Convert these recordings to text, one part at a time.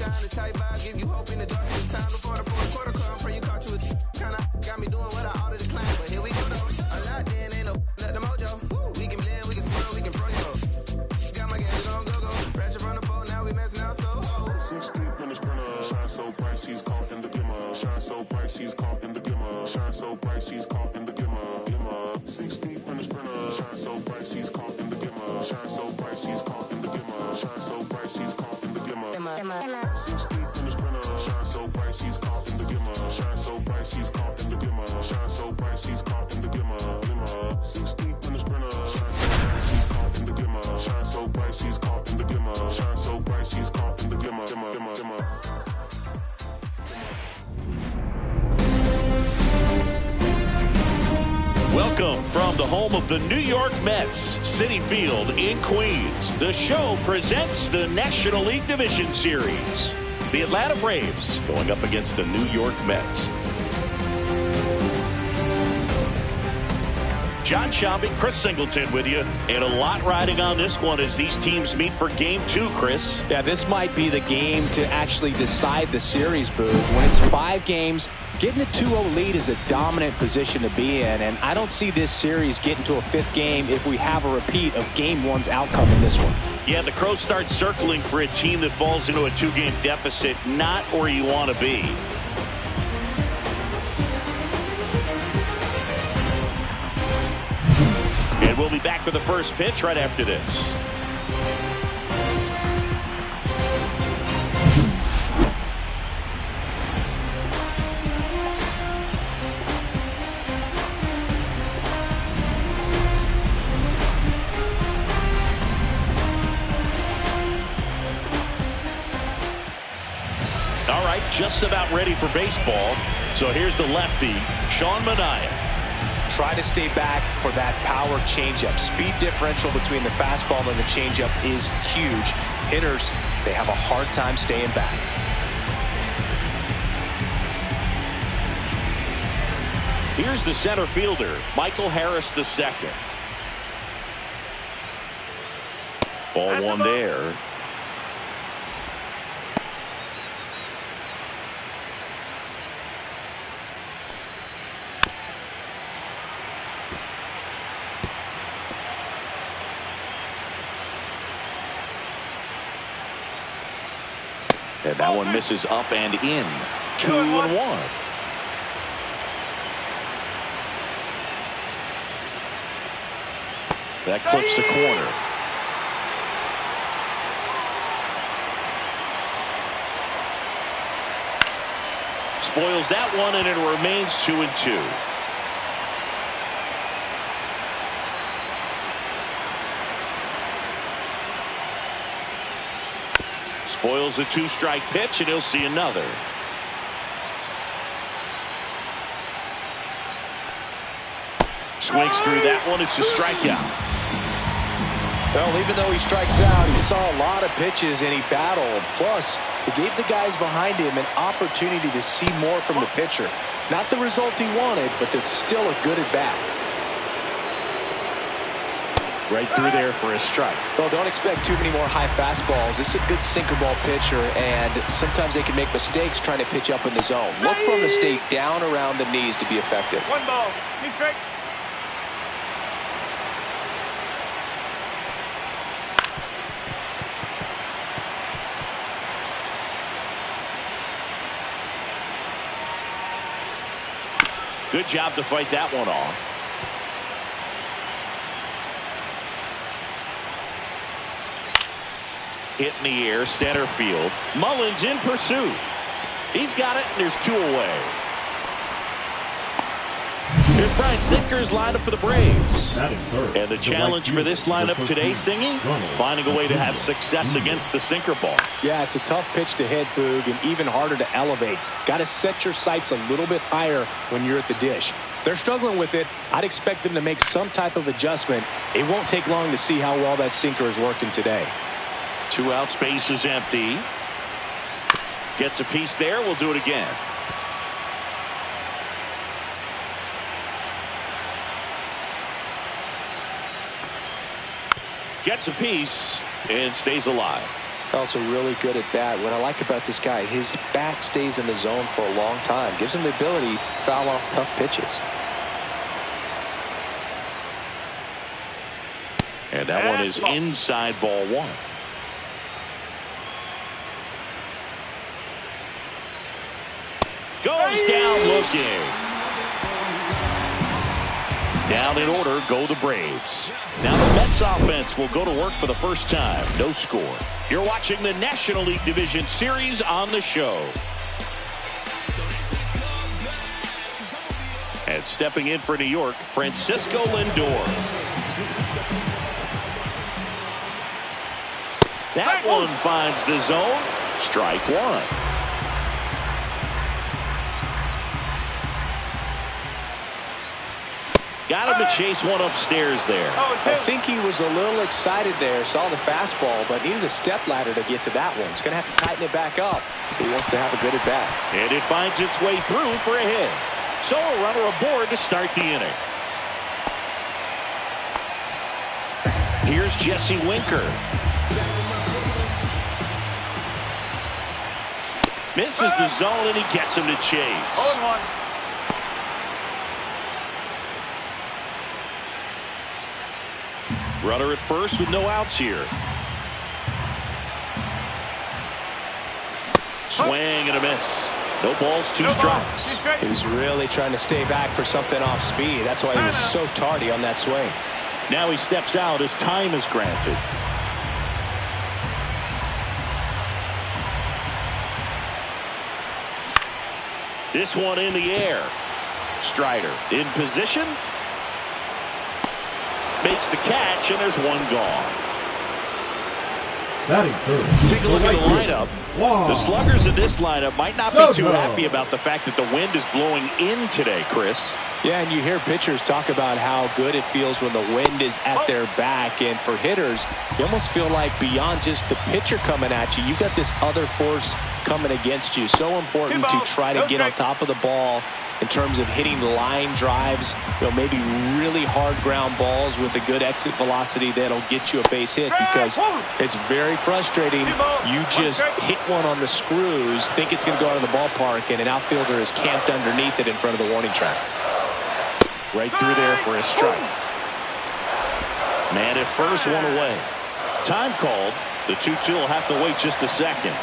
down this tight vibe, give you hope in the darkest time. Before the fourth quarter come, pray you caught you a kinda got me doing what I ought to decline. But here we go though, a lot then ain't no let the mojo. We can blend, we can swirl, we can froyo. Got my gadget on go-go, pressure from the boat, now we messing out so ho. 6 deep in the sprinter, shine so bright she's caught in the glimmer. Shine so bright she's caught in the glimmer. Shine so bright she's caught in the glimmer. 6 deep in the sprinter, shine so bright she's caught in the glimmer. Shine so bright she's caught in the glimmer. Shine so bright she's caught in the glimmer. 6 deep in the sprinter, shine so bright she's caught in the glimmer. Shine so bright she's caught in the glimmer. Shine so bright she's caught in the glimmer. 6 deep in the sprinter, shine so bright she's caught in the glimmer. Shine so bright she's caught in the glimmer. Shine so bright she's caught in the glimmer. Welcome from the home of the New York Mets, Citi Field in Queens. The show presents the National League Division Series. The Atlanta Braves going up against the New York Mets. John Schaub, Chris Singleton with you, and a lot riding on this one as these teams meet for Game 2, Chris. Yeah, this might be the game to actually decide the series, Boo. When it's 5 games, getting a 2-0 lead is a dominant position to be in, and I don't see this series getting to a 5th game if we have a repeat of Game 1's outcome in this one. Yeah, the Crows start circling for a team that falls into a 2-game deficit, not where you want to be. And we'll be back with the first pitch right after this. All right, just about ready for baseball. So here's the lefty, Sean Manaea. Try to stay back for that power changeup. Speed differential between the fastball and the changeup is huge. Hitters, they have a hard time staying back. Here's the center fielder, Michael Harris II. Ball one there. And that one misses up and in. 2-1. That clips the corner. Spoils that one, and it remains 2-2. Spoils the 2-strike pitch, and he'll see another. Swings through that one. It's a strikeout. Well, even though he strikes out, he saw a lot of pitches and he battled. Plus, it gave the guys behind him an opportunity to see more from the pitcher. Not the result he wanted, but that's still a good at-bat. Right through there for a strike. Well, don't expect too many more high fastballs. This is a good sinker ball pitcher, and sometimes they can make mistakes trying to pitch up in the zone. Look for him to stay down around the knees to be effective. 1 ball. He's straight. Good job to fight that one off. Hit in the air, center field. Mullins in pursuit. He's got it, and there's 2 away. Here's Brian Snitker's lineup for the Braves. And the challenge for this lineup today, Singy, finding a way to have success against the sinker ball. Yeah, it's a tough pitch to hit, Boog, and even harder to elevate. Got to set your sights a little bit higher when you're at the dish. They're struggling with it. I'd expect them to make some type of adjustment. It won't take long to see how well that sinker is working today. 2 out, space is empty. Gets a piece there. We'll do it again. Gets a piece and stays alive. Also really good at bat. What I like about this guy, his bat stays in the zone for a long time. Gives him the ability to foul off tough pitches. And that one is inside, ball one. Goes down looking. Down in order go the Braves. Now the Mets offense will go to work for the first time. No score. You're watching the National League Division Series on the show. And stepping in for New York, Francisco Lindor. That one finds the zone. Strike one. Got him to chase one upstairs there. I think he was a little excited there. Saw the fastball, but needed a step ladder to get to that one. He's going to have to tighten it back up if he wants to have a good at bat. And it finds its way through for a hit. So a runner aboard to start the inning. Here's Jesse Winker. Misses the zone and he gets him to chase. 0-1. Runner at first with no outs here. Swing and a miss. No balls, two strikes. He was really trying to stay back for something off speed. That's why he was so tardy on that swing. Now he steps out as time is granted. This one in the air. Strider in position. Makes the catch, and there's one gone. Take a look at the lineup. The sluggers in this lineup might not be too happy about the fact that the wind is blowing in today, Chris. Yeah, and you hear pitchers talk about how good it feels when the wind is at their back. And for hitters, you almost feel like beyond just the pitcher coming at you, you got this other force coming against you. So important to try to get on top of the ball in terms of hitting line drives, maybe really hard ground balls with a good exit velocity that'll get you a base hit, because it's very frustrating. You just hit one on the screws, think it's going to go out of the ballpark, and an outfielder is camped underneath it in front of the warning track. Right through there for a strike. Man at first, one away. Time called. The 2-2 will have to wait just a second.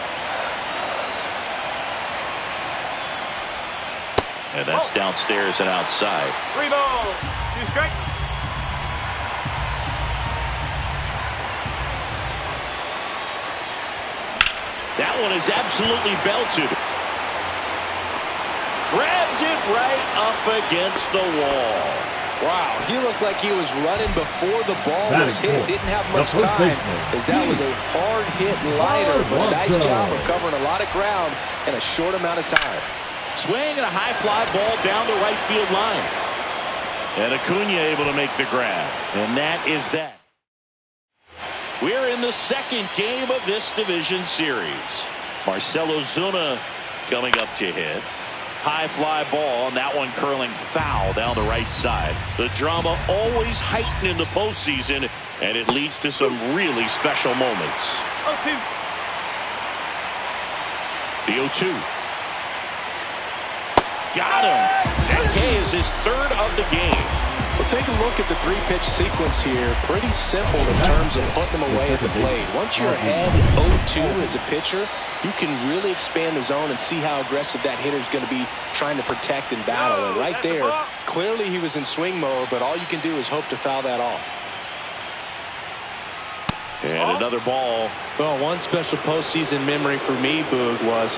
And that's downstairs and outside. 3 balls, 2 strikes. That one is absolutely belted. Grabs it right up against the wall. Wow, he looked like he was running before the ball was hit. Didn't have much time, as that was a hard hit liner, but a nice job of covering a lot of ground in a short amount of time. Swing and a high fly ball down the right field line. And Acuna able to make the grab. And that is that. We're in the second game of this division series. Marcell Ozuna coming up to hit. High fly ball, and that one curling foul down the right side. The drama always heightened in the postseason, and it leads to some really special moments. 0-2. The 0-2. Got him. That K is his third of the game. Well, take a look at the 3-pitch sequence here. Pretty simple in terms of putting them away at the plate. Once you're ahead 0-2 as a pitcher, you can really expand the zone and see how aggressive that hitter is going to be trying to protect and battle. And right there, clearly he was in swing mode, but all you can do is hope to foul that off. And another ball. Well, one special postseason memory for me, Boog, was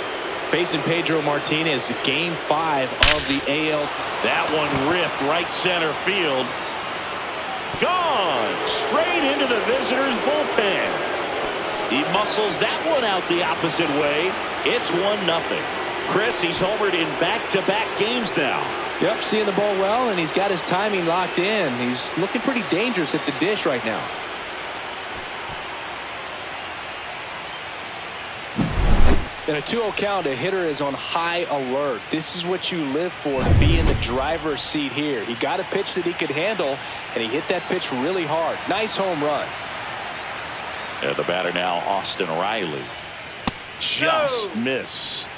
facing Pedro Martinez, Game 5 of the AL. That one ripped right center field. Gone straight into the visitors' bullpen. He muscles that one out the opposite way. It's 1-0. Chris, he's homered in back-to-back games now. Yep, seeing the ball well, and he's got his timing locked in. He's looking pretty dangerous at the dish right now. In a 2-0 count, a hitter is on high alert. This is what you live for, to be in the driver's seat here. He got a pitch that he could handle, and he hit that pitch really hard. Nice home run. The batter now, Austin Riley. Just missed.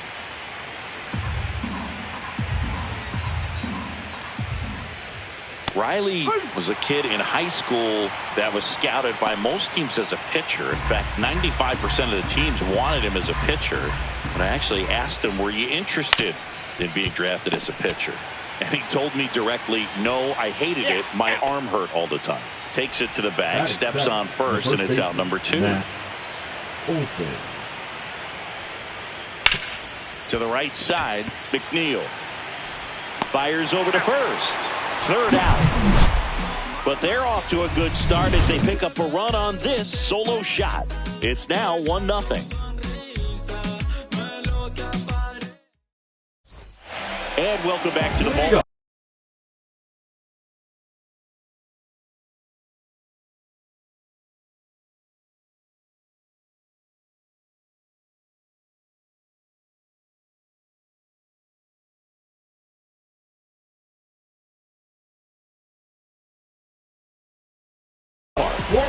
Riley was a kid in high school that was scouted by most teams as a pitcher. In fact, 95% of the teams wanted him as a pitcher. But I actually asked him, were you interested in being drafted as a pitcher? And he told me directly, no, I hated it. My arm hurt all the time. Takes it to the bag, steps on first, and it's out number 2. To the right side, McNeil fires over to first. Third out. But they're off to a good start as they pick up a run on this solo shot. It's now 1-0. And welcome back to the ball.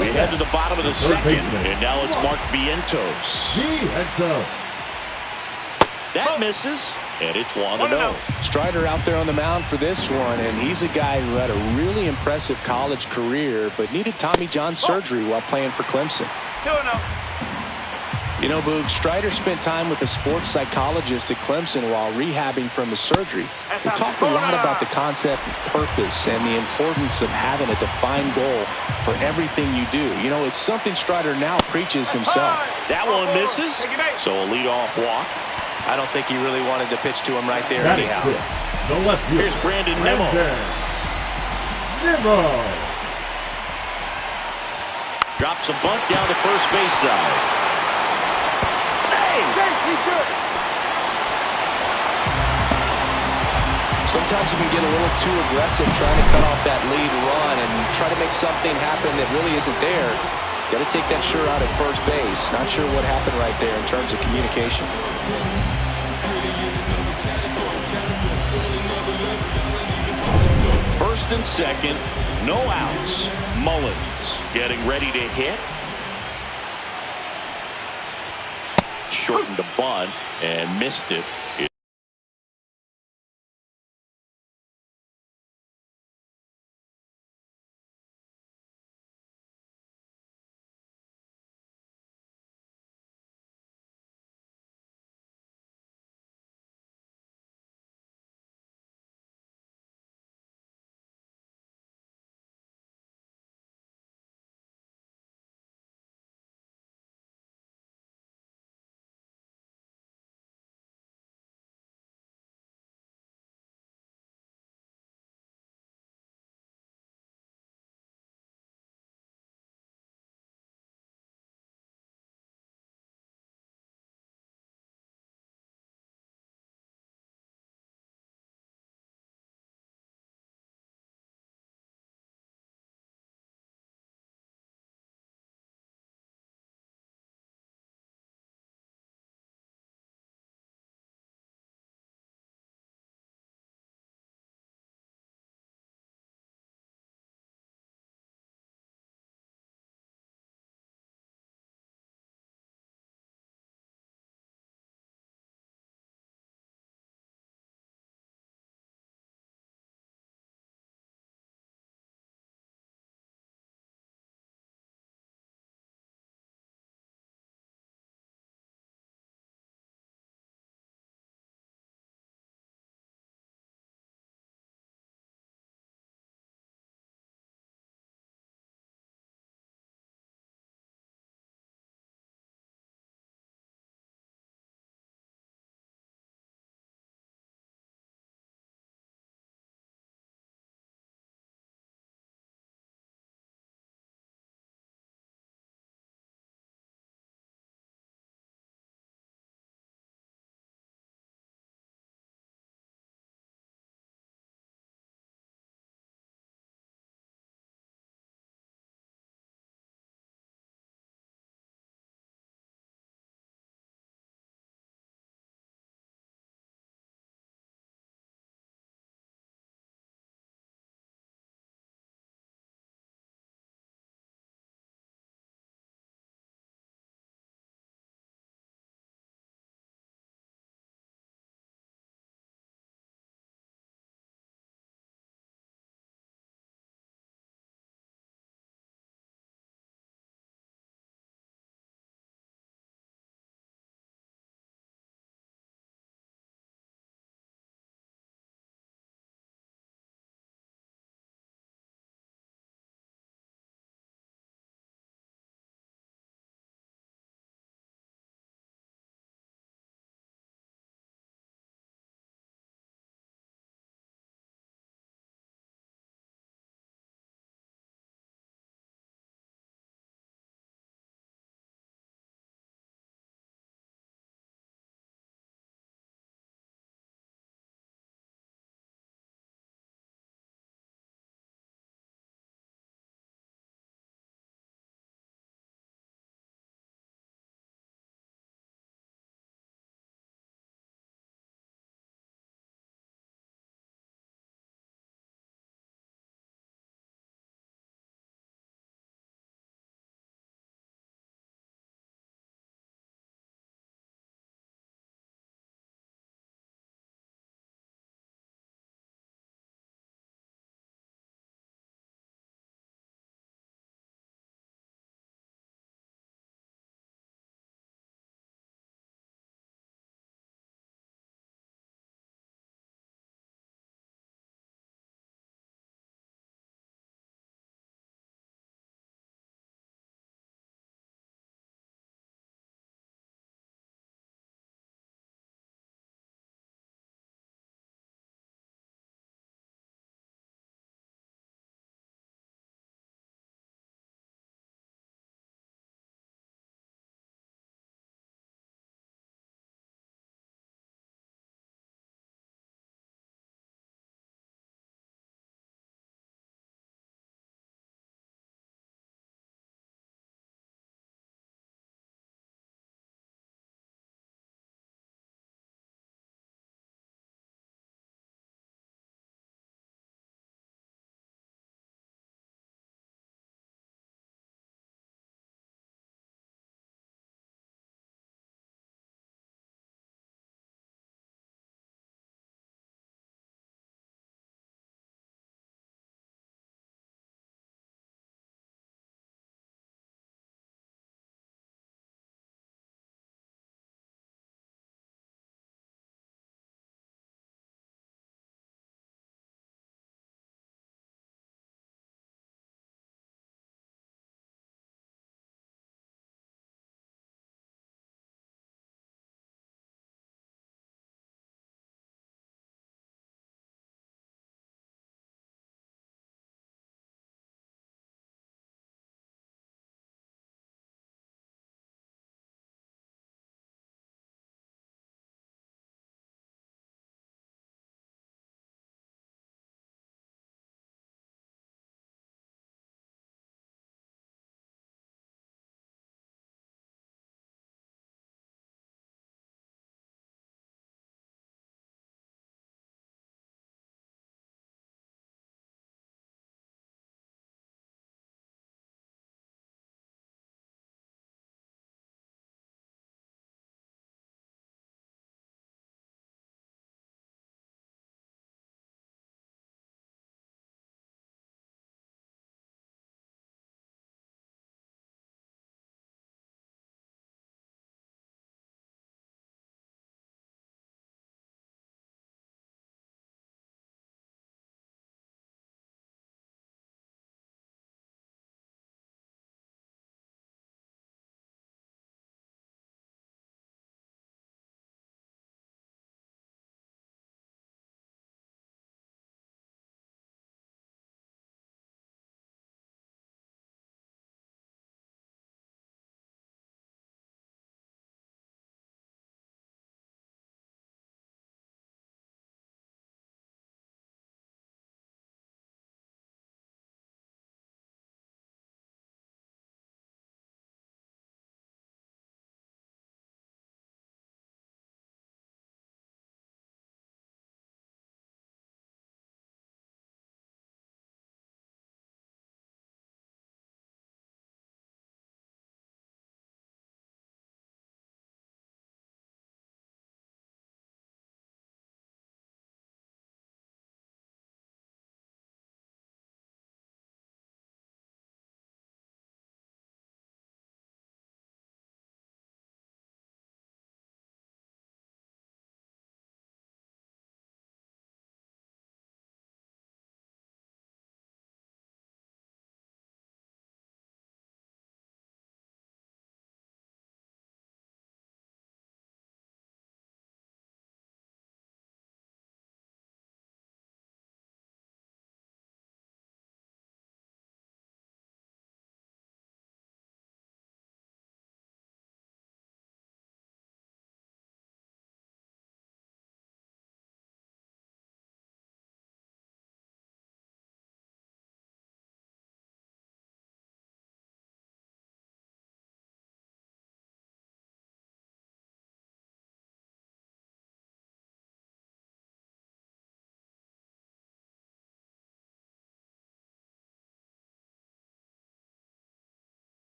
We head to the bottom of the second, and now it's Mark Vientos. That misses, and it's 1-0. Strider out there on the mound for this one, and he's a guy who had a really impressive college career, but needed Tommy John surgery while playing for Clemson. 2-0. You know, Boog, Strider spent time with a sports psychologist at Clemson while rehabbing from his surgery. We talked a lot about the concept of purpose and the importance of having a defined goal for everything you do. You know, it's something Strider now preaches himself. That one misses, so a leadoff walk. I don't think he really wanted to pitch to him right there anyhow. Here's Brandon Nimmo. Drops a bunt down the first base side. Sometimes you can get a little too aggressive trying to cut off that lead run and try to make something happen that really isn't there. Got to take that sure out at first base. Not sure what happened right there in terms of communication. First and second, no outs. Mullins getting ready to hit. Shortened the bunt and missed it.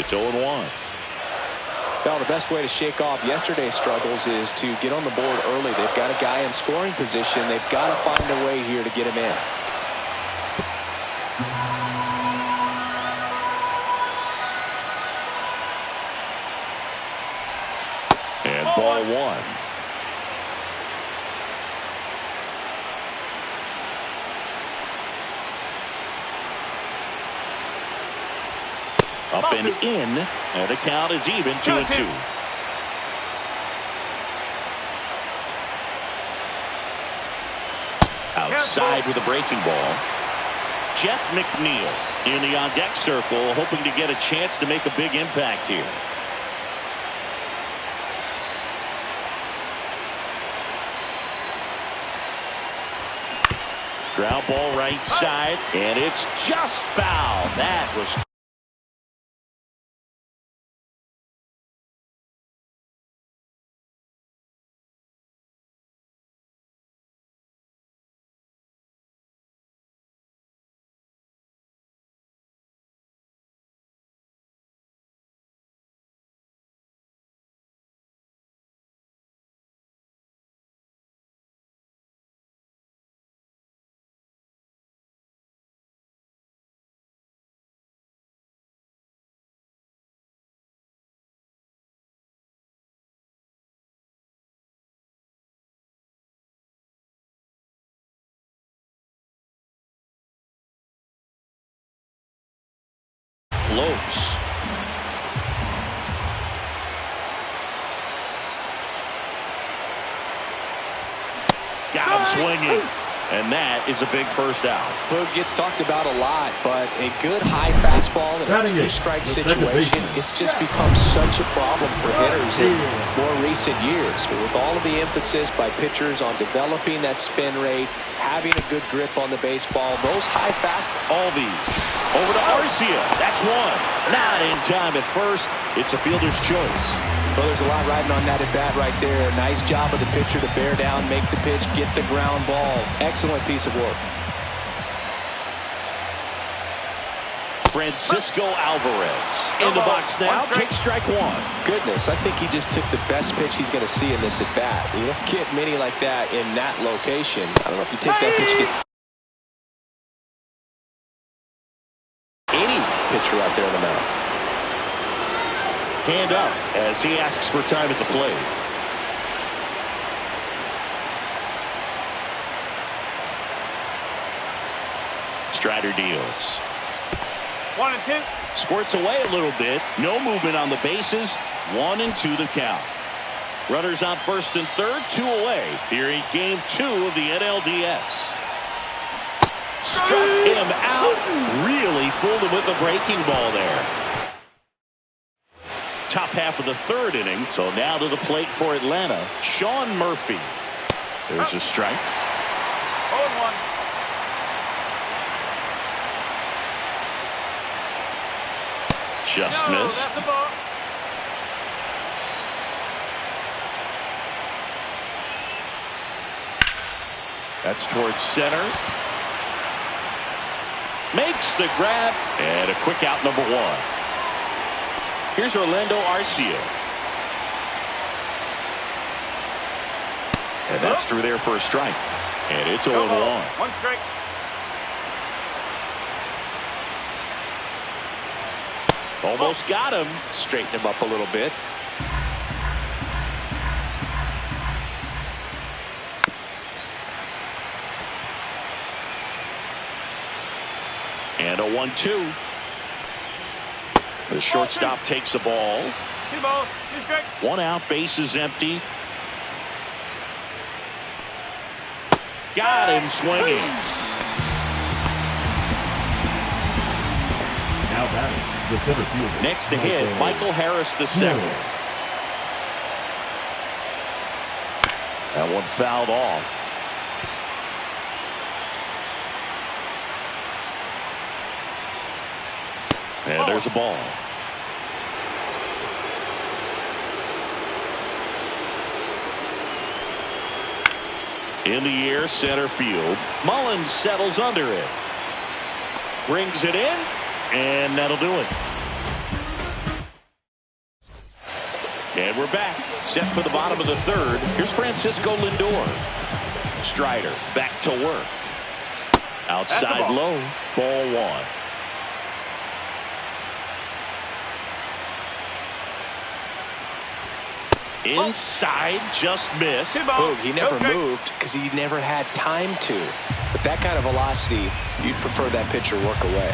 It's 0-1. Well, the best way to shake off yesterday's struggles is to get on the board early. They've got a guy in scoring position. They've got to find a way here to get him in. And ball one. Up and in, and the count is even 2-2. Outside with a breaking ball. Jeff McNeil in the on-deck circle, hoping to get a chance to make a big impact here. Ground ball right side, and it's just foul. That was close. Got him swinging. And that is a big first out. Boog gets talked about a lot, but a good high fastball in a two-strike situation, it's just become such a problem for hitters in more recent years. But with all of the emphasis by pitchers on developing that spin rate, having a good grip on the baseball, those high fastballs. Albies over to Arcia. That's one. Not in time at first. It's a fielder's choice. Well, there's a lot riding on that at bat right there. Nice job of the pitcher to bear down, make the pitch, get the ground ball. Excellent piece of work. Francisco Alvarez in the box now. Takes strike one. Goodness, I think he just took the best pitch he's going to see in this at bat. You don't get many like that in that location. I don't know if you take that pitch against any pitcher out there in the mound. Hand up as he asks for time at the plate. Strider deals. 1-2. Squirts away a little bit. No movement on the bases. 1-2 the count. Runners on first and third. 2 away here in game 2 of the NLDS. Struck him out. Really fooled him with the breaking ball there. Top half of the third inning. So now to the plate for Atlanta, Sean Murphy. There's a strike. 0-1. Just No, missed. that's a ball. That's towards center. Makes the grab. And a quick out, number 1. Here's Orlando Arcia. And that's through there for a strike. And it's 0-1. 1 strike. Almost got him. Straighten him up a little bit. And a 1-2. The shortstop takes the ball. 2 balls, 2 strikes. 1 out, base is empty. Got him swinging. Now batting, the center fielder. Next to hit, Michael Harris the second. That one fouled off. And there's a ball. In the air, center field. Mullins settles under it. Brings it in, and that'll do it. And we're back. Set for the bottom of the third. Here's Francisco Lindor. Strider back to work. Outside low. Ball one. Inside, just missed. Boog, he never moved because he never had time to. With that kind of velocity, you'd prefer that pitcher work away.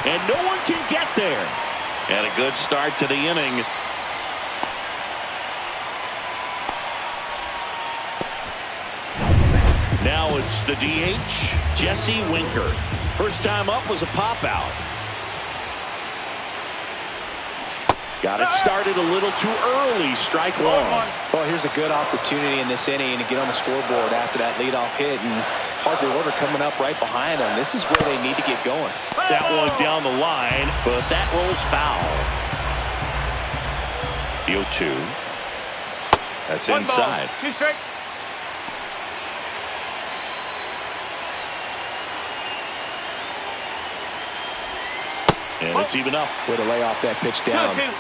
And no one can get there. And a good start to the inning. Now it's the DH, Jesse Winker. First time up was a pop out. Got it started a little too early. Strike one. Well, here's a good opportunity in this inning to get on the scoreboard after that leadoff hit, and hardly order coming up right behind them. This is where they need to get going. That one down the line, but that rolls foul. The 0-2. That's One inside. Ball. 2 strike. And it's even up. Way to lay off that pitch down. 2-2.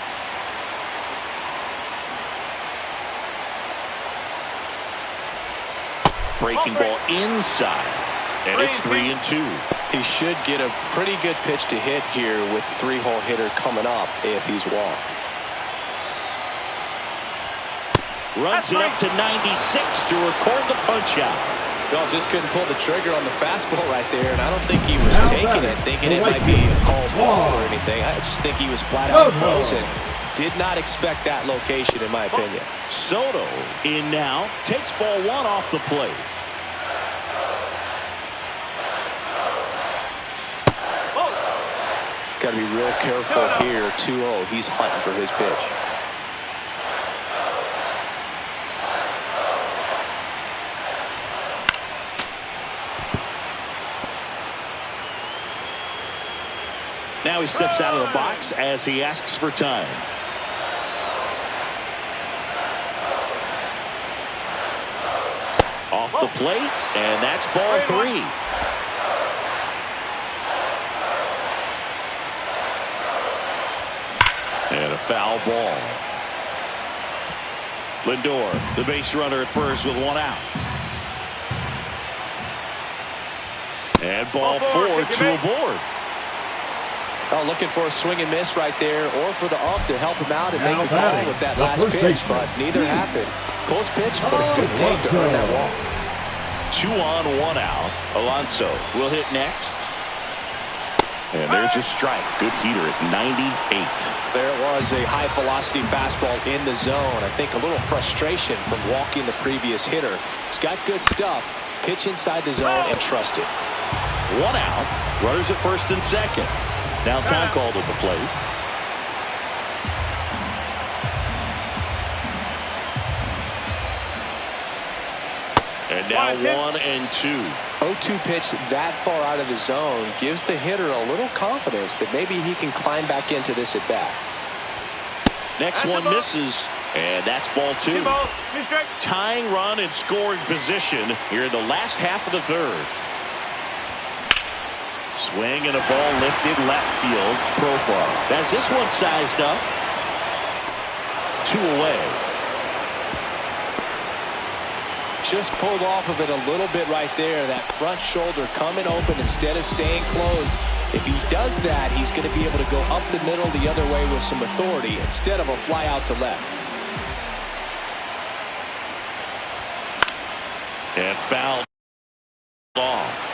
Breaking ball inside. And it's 3-2. He should get a pretty good pitch to hit here with the 3-hole hitter coming up if he's walked. Runs it up to 96 to record the punch out. Well, just couldn't pull the trigger on the fastball right there, and I don't think he was taking it, thinking it might be a called ball or anything. I just think he was flat out frozen. Did not expect that location, in my opinion. Soto in now. Takes ball one off the plate. Got to be real careful here. 2-0. He's hunting for his pitch. Now he steps out of the box as he asks for time. Off the plate, and that's ball 3. And a foul ball. Lindor, the base runner at first with 1 out. And ball 4, 2 aboard. Oh, looking for a swing and miss right there, or for the ump to help him out and make a call with that last pitch, but neither happened. Close pitch, but a good take to earn that walk. 2 on, 1 out. Alonso will hit next. And there's a strike. Good heater at 98. There was a high-velocity fastball in the zone. I think a little frustration from walking the previous hitter. He's got good stuff. Pitch inside the zone and trust it. 1 out. Runners at first and second. Now time called at the plate. And now 1 and 2. 0-2 pitch that far out of the zone gives the hitter a little confidence that maybe he can climb back into this at bat. Next one misses, and that's ball 2. 2 balls, 2 strikes. Tying run in scoring position here in the last half of the third. Swing and a ball lifted left field. Profile. As this one sized up. 2 away. Just pulled off of it a little bit right there. That front shoulder coming open instead of staying closed. If he does that, he's going to be able to go up the middle the other way with some authority instead of a fly out to left. And fouled off.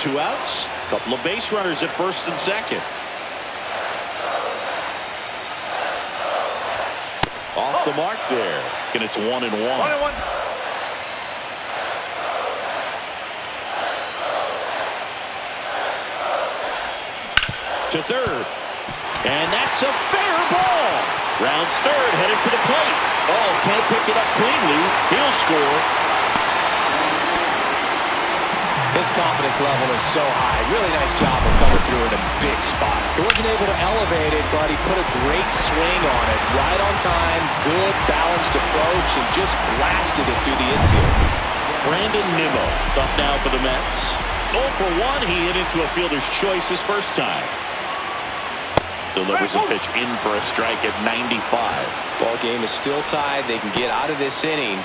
2 outs. Couple of base runners at first and second. Off the mark there. And it's 1 and 1. 1 and 1. To third. And that's a fair ball. Rounds third, headed for the plate. Oh, can't pick it up cleanly. He'll score. His confidence level is so high. Really nice job of coming through in a big spot. He wasn't able to elevate it, but he put a great swing on it. Right on time, good balanced approach, and just blasted it through the infield. Brandon Nimmo up now for the Mets. 0 for 1. He hit into a fielder's choice his first time. Delivers a pitch in for a strike at 95. Ball game is still tied. They can get out of this inning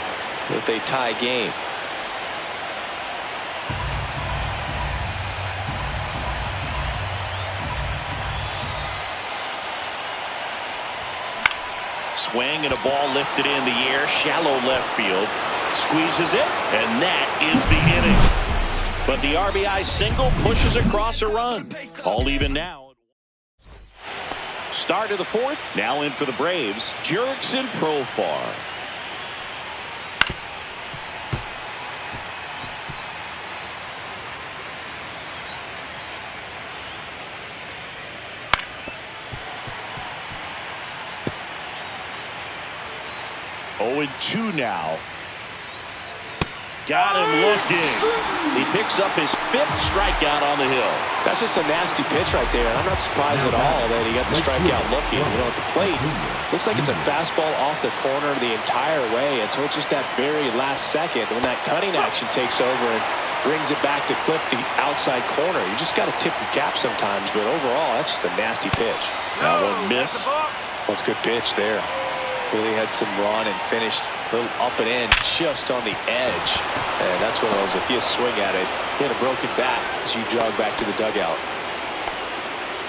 with a tie game. Swing and a ball lifted in the air, shallow left field. Squeezes it, and that is the inning. But the RBI single pushes across a run. All even now. Start of the fourth. Now in for the Braves, Jurickson Profar. Oh, and 2 now. Got him looking. He picks up his 5th strikeout on the hill. That's just a nasty pitch right there. I'm not surprised at all that he got the strikeout looking. You know, at the plate, looks like it's a fastball off the corner the entire way until just that very last second when that cutting action takes over and brings it back to clip the outside corner. You just got to tip your cap sometimes, but overall, that's just a nasty pitch. That one missed. That's a good pitch there. Really had some run and finished a little up and in just on the edge. And that's one of those, if you swing at it, hit a broken bat as you jog back to the dugout.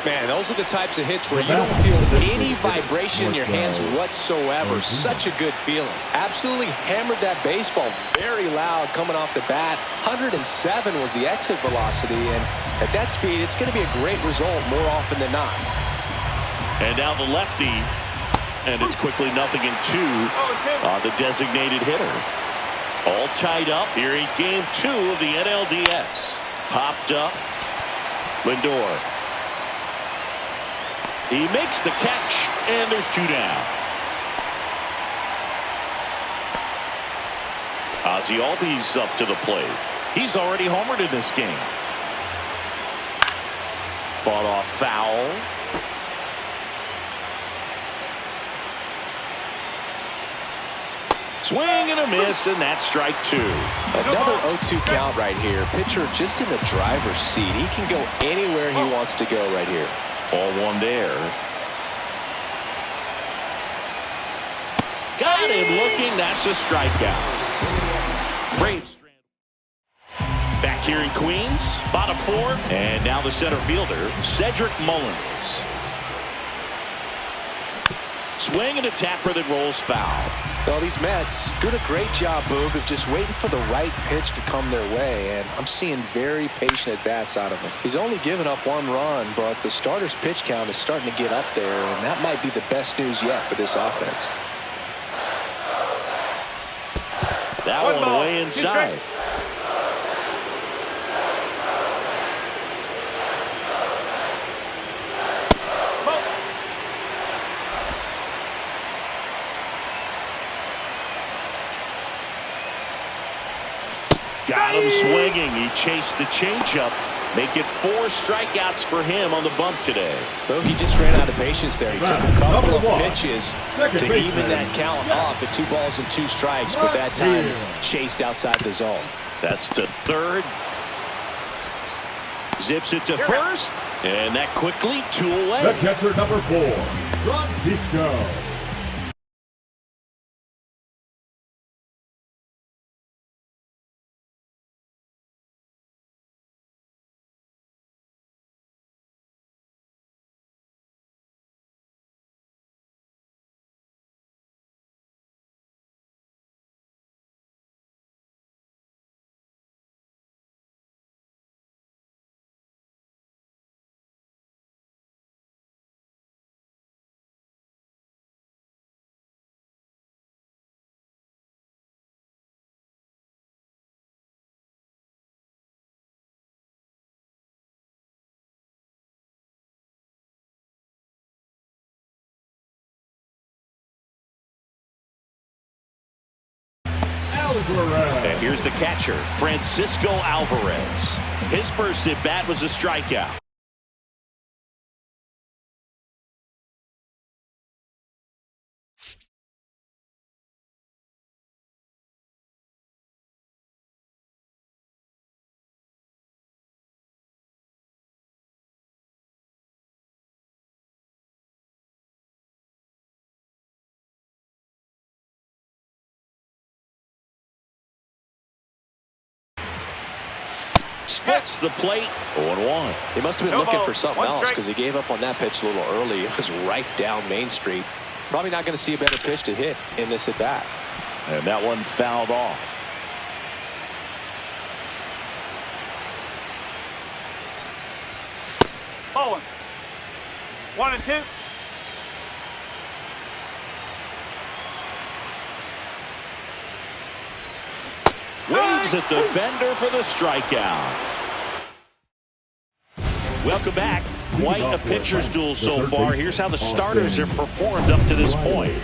Man, those are the types of hits where you don't feel any vibration in your hands whatsoever. Such a good feeling. Absolutely hammered that baseball very loud coming off the bat. 107 was the exit velocity, and at that speed, it's going to be a great result more often than not. And now the lefty. And it's quickly 0-2 on the designated hitter. All tied up here in game 2 of the NLDS. Popped up. Lindor. He makes the catch, and there's 2 down. Ozzie Albies up to the plate. He's already homered in this game. Fought off foul. Swing and a miss, and that's strike 2. Another 0-2 count right here. Pitcher just in the driver's seat. He can go anywhere he wants to go right here. Ball 1 there. Got him looking. That's a strikeout. Braves. Back here in Queens, bottom 4, and now the center fielder, Cedric Mullins. Swing and a tapper that rolls foul. Well, these Mets doing a great job, Boog, of just waiting for the right pitch to come their way, and I'm seeing very patient at-bats out of him. He's only given up 1 run, but the starter's pitch count is starting to get up there, and that might be the best news yet for this offense. That one way inside. Got him swinging. He chased the changeup. Make it 4 strikeouts for him on the bump today. Bogey just ran out of patience there. He took a couple of pitches to even that count up at 2 balls and 2 strikes, but that time chased outside the zone. That's to third. Zips it to first, and that quickly 2 away. The catcher number 4, Francisco. And here's the catcher, Francisco Alvarez. His first at bat was a strikeout. splits the plate 0-1. He must have been looking for something else because he gave up on that pitch a little early. It was right down Main Street. Probably not going to see a better pitch to hit in this at bat. And that one fouled off. Bowling. 1-2. Waves at the bender for the strikeout. Welcome back. Quite a pitcher's duel so far. Here's how the starters have performed up to this point.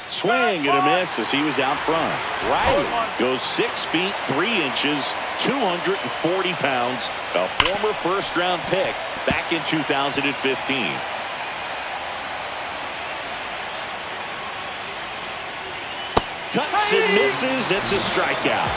Swing and a miss as he was out front. Riley goes 6 feet 3 inches, 240 pounds, a former first-round pick back in 2015. Cuts and misses. It's a strikeout.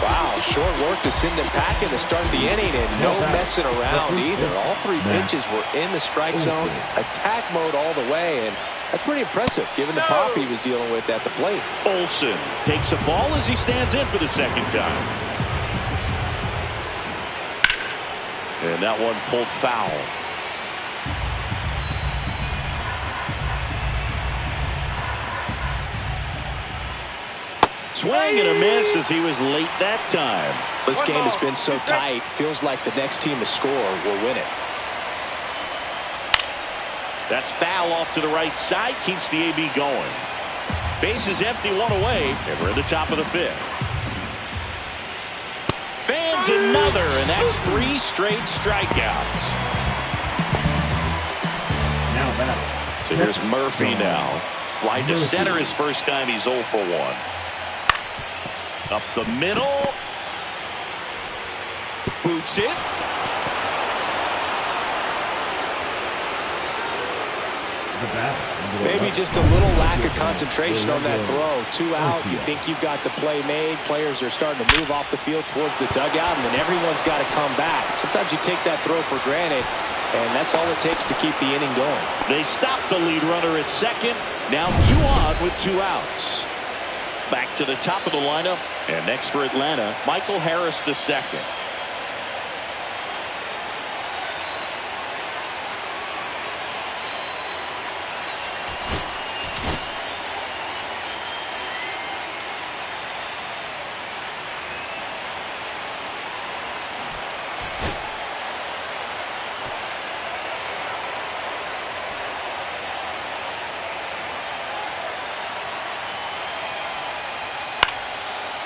Wow, short work to send him packing to start the inning, and no messing around either. All 3 pitches were in the strike zone, attack mode all the way, and that's pretty impressive given the pop he was dealing with at the plate. Olsen takes a ball as he stands in for the second time. And that one pulled foul. Swing and a miss as he was late that time. This game has been so tight. Feels like the next team to score will win it. That's foul off to the right side. Keeps the AB going. Base is empty, 1 away, and we're at the top of the 5th. Fans another, and that's 3 straight strikeouts. Now back. So here's Murphy now. Fly to center his first time. He's 0 for 1. Up the middle. Boots it. Maybe just a little lack of concentration on that throw. 2 out. You think you've got the play made. Players are starting to move off the field towards the dugout, and then everyone's got to come back. Sometimes you take that throw for granted, and that's all it takes to keep the inning going. They stop the lead runner at second. Now 2 on with 2 outs. Back to the top of the lineup, and next for Atlanta, Michael Harris II.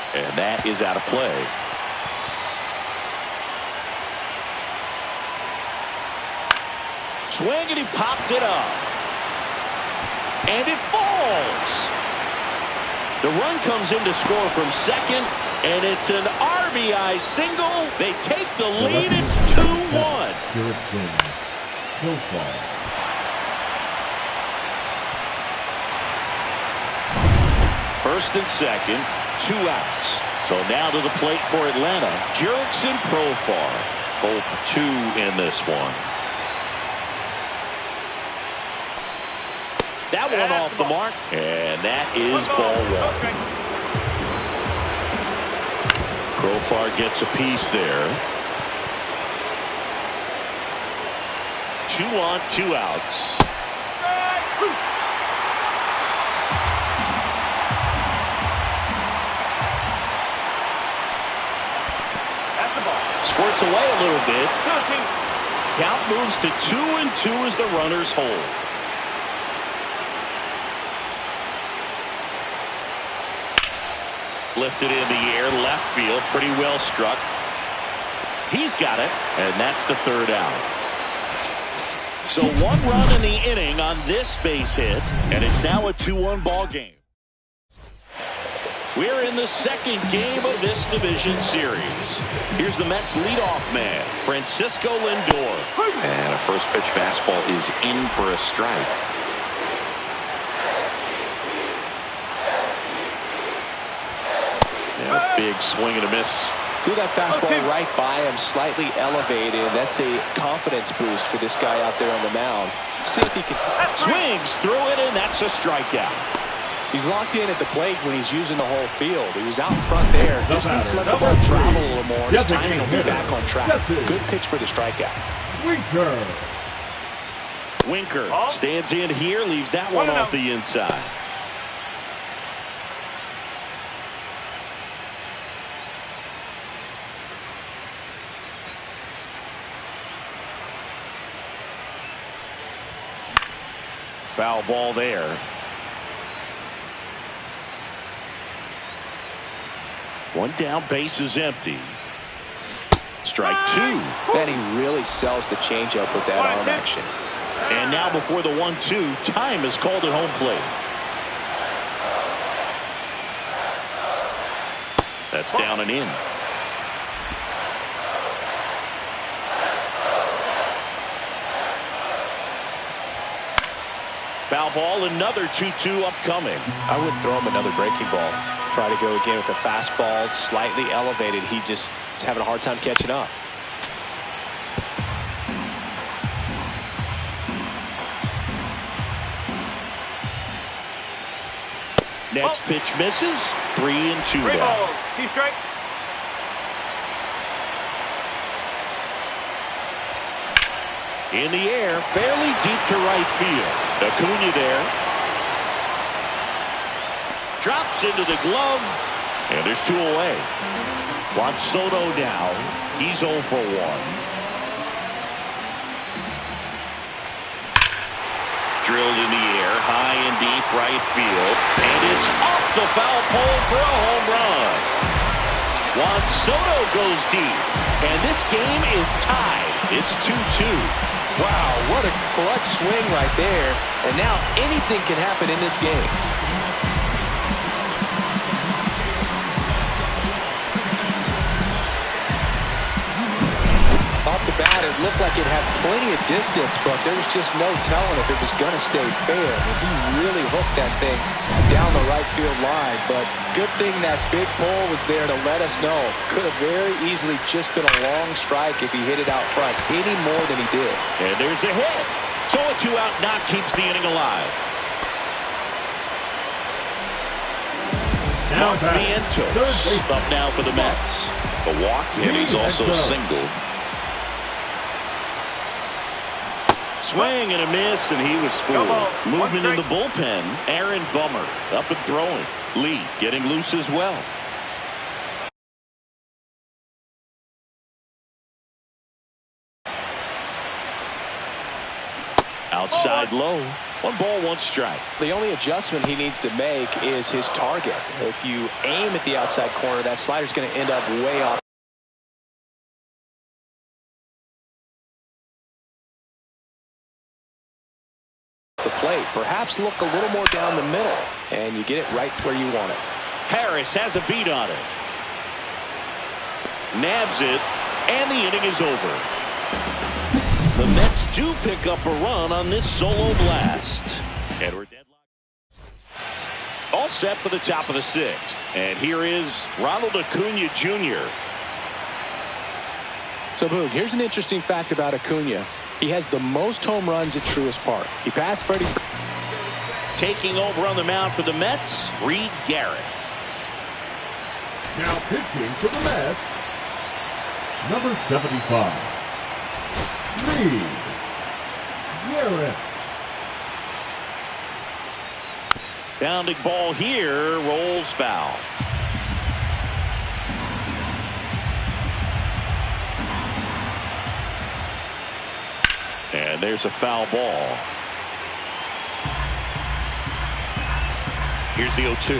And that is out of play. Swing, and he popped it up. And it falls. The run comes in to score from second, and it's an RBI single. They take the lead. It's 2-1. First and second. 2 outs. So now to the plate for Atlanta. Jerks and Profar. Both 2 in this one. That one off the mark. And that is ball 1. Profar gets a piece there. 2 on, 2 outs. Squirts away a little bit. Count moves to 2-2 as the runners hold. Lifted in the air, left field, pretty well struck. He's got it, and that's the 3rd out. So 1 run in the inning on this base hit, and it's now a 2-1 ball game. We're in the second game of this division series. Here's the Mets leadoff man, Francisco Lindor. And a first pitch fastball is in for a strike. And a big swing and a miss. Threw that fastball right by him, slightly elevated. That's a confidence boost for this guy out there on the mound. See if he can. Swings through it, and that's a strikeout. He's locked in at the plate when he's using the whole field. He was out in front there. Just needs to let the ball travel a little more. His timing will be back on track. Good pitch for the strikeout. Winker stands in here, leaves that one off the inside. Foul ball there. One down, base is empty. Strike two. And he really sells the changeup with that arm action. And now before the 1-2, time is called at home plate. That's down and in. Foul ball, another 2-2 upcoming. I wouldn't throw him another breaking ball. Try to go again with a fastball, slightly elevated. He just is having a hard time catching up. Next pitch misses. 3-2 Three now. balls, 2 strikes. In the air, fairly deep to right field. Acuna there. Drops into the glove. And there's 2 away. Juan Soto now. He's 0 for 1. Drilled in the air, high and deep right field. And it's off the foul pole for a home run. Juan Soto goes deep. And this game is tied. It's 2-2. Wow, what a clutch swing right there. And now anything can happen in this game. Off the bat, it looked like it had plenty of distance, but there was just no telling if it was going to stay fair. He really hooked that thing down the right field line, but good thing that big pole was there to let us know. Could have very easily just been a long strike if he hit it out front any more than he did. And there's a hit. So a 2-out knock keeps the inning alive. Mark Vientos up now for the Mets. A walk, and he's also singled. Swing and a miss, and he was fooled. Movement in the bullpen. Aaron Bummer up and throwing. Lee getting loose as well. Outside low. 1 ball, 1 strike. The only adjustment he needs to make is his target. If you aim at the outside corner, that slider's going to end up way off the plate. Perhaps look a little more down the middle, and you get it right where you want it. Harris has a beat on it. Nabs it, and the inning is over. The Mets do pick up a run on this solo blast. And we're deadlocked. All set for the top of the 6th. And here is Ronald Acuna Jr. So, Boog, here's an interesting fact about Acuna. He has the most home runs at Truist Park. He passed Freddie. Taking over on the mound for the Mets, Reed Garrett. Now pitching for the Mets, number 75. Reed Garrett. Bounding ball here, rolls foul. And there's a foul ball. Here's the 0-2.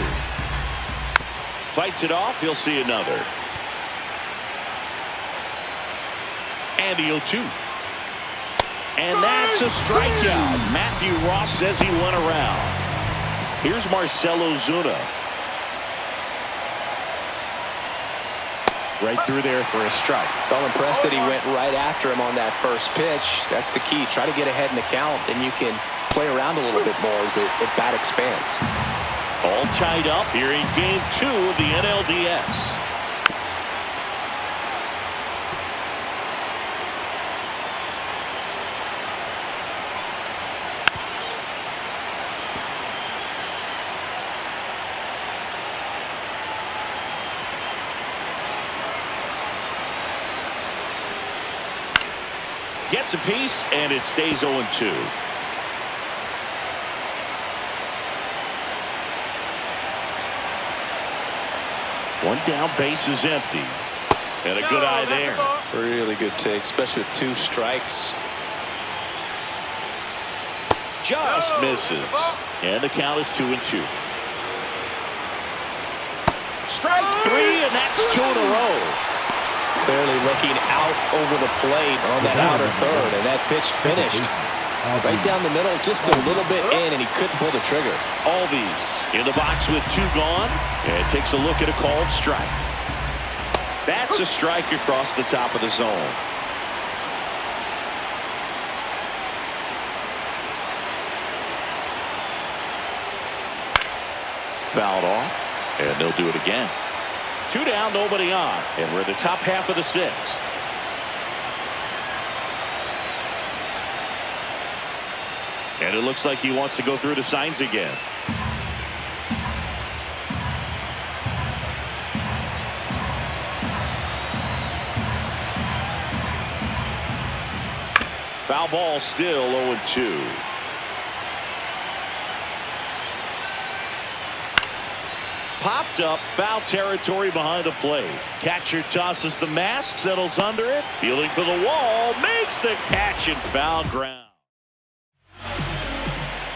Fights it off. He'll see another. And the 0-2. And that's a strikeout. Matthew Ross says he went around. Here's Marcell Ozuna. Right through there for a strike. Well, impressed that he went right after him on that first pitch. That's the key. Try to get ahead in the count, and you can play around a little bit more as the bat expands. All tied up here in Game 2 of the NLDS. Gets a piece, and it stays 0-2. One down, base is empty. And a good eye there. Really good take, especially with 2 strikes. Just misses. And the count is 2-2. Strike 3, and that's 2 in a row. Clearly looking out over the plate on that outer third, and that pitch finished right down the middle, just a little bit in, and he couldn't pull the trigger. Albies in the box with 2 gone, and takes a look at a called strike. That's a strike across the top of the zone. Fouled off, and they'll do it again. 2 down, nobody on, and we're in the top half of the 6th. And it looks like he wants to go through the signs again. Foul ball, still 0-2. Popped up, foul territory behind the plate. Catcher tosses the mask, settles under it, fielding for the wall, makes the catch and foul ground.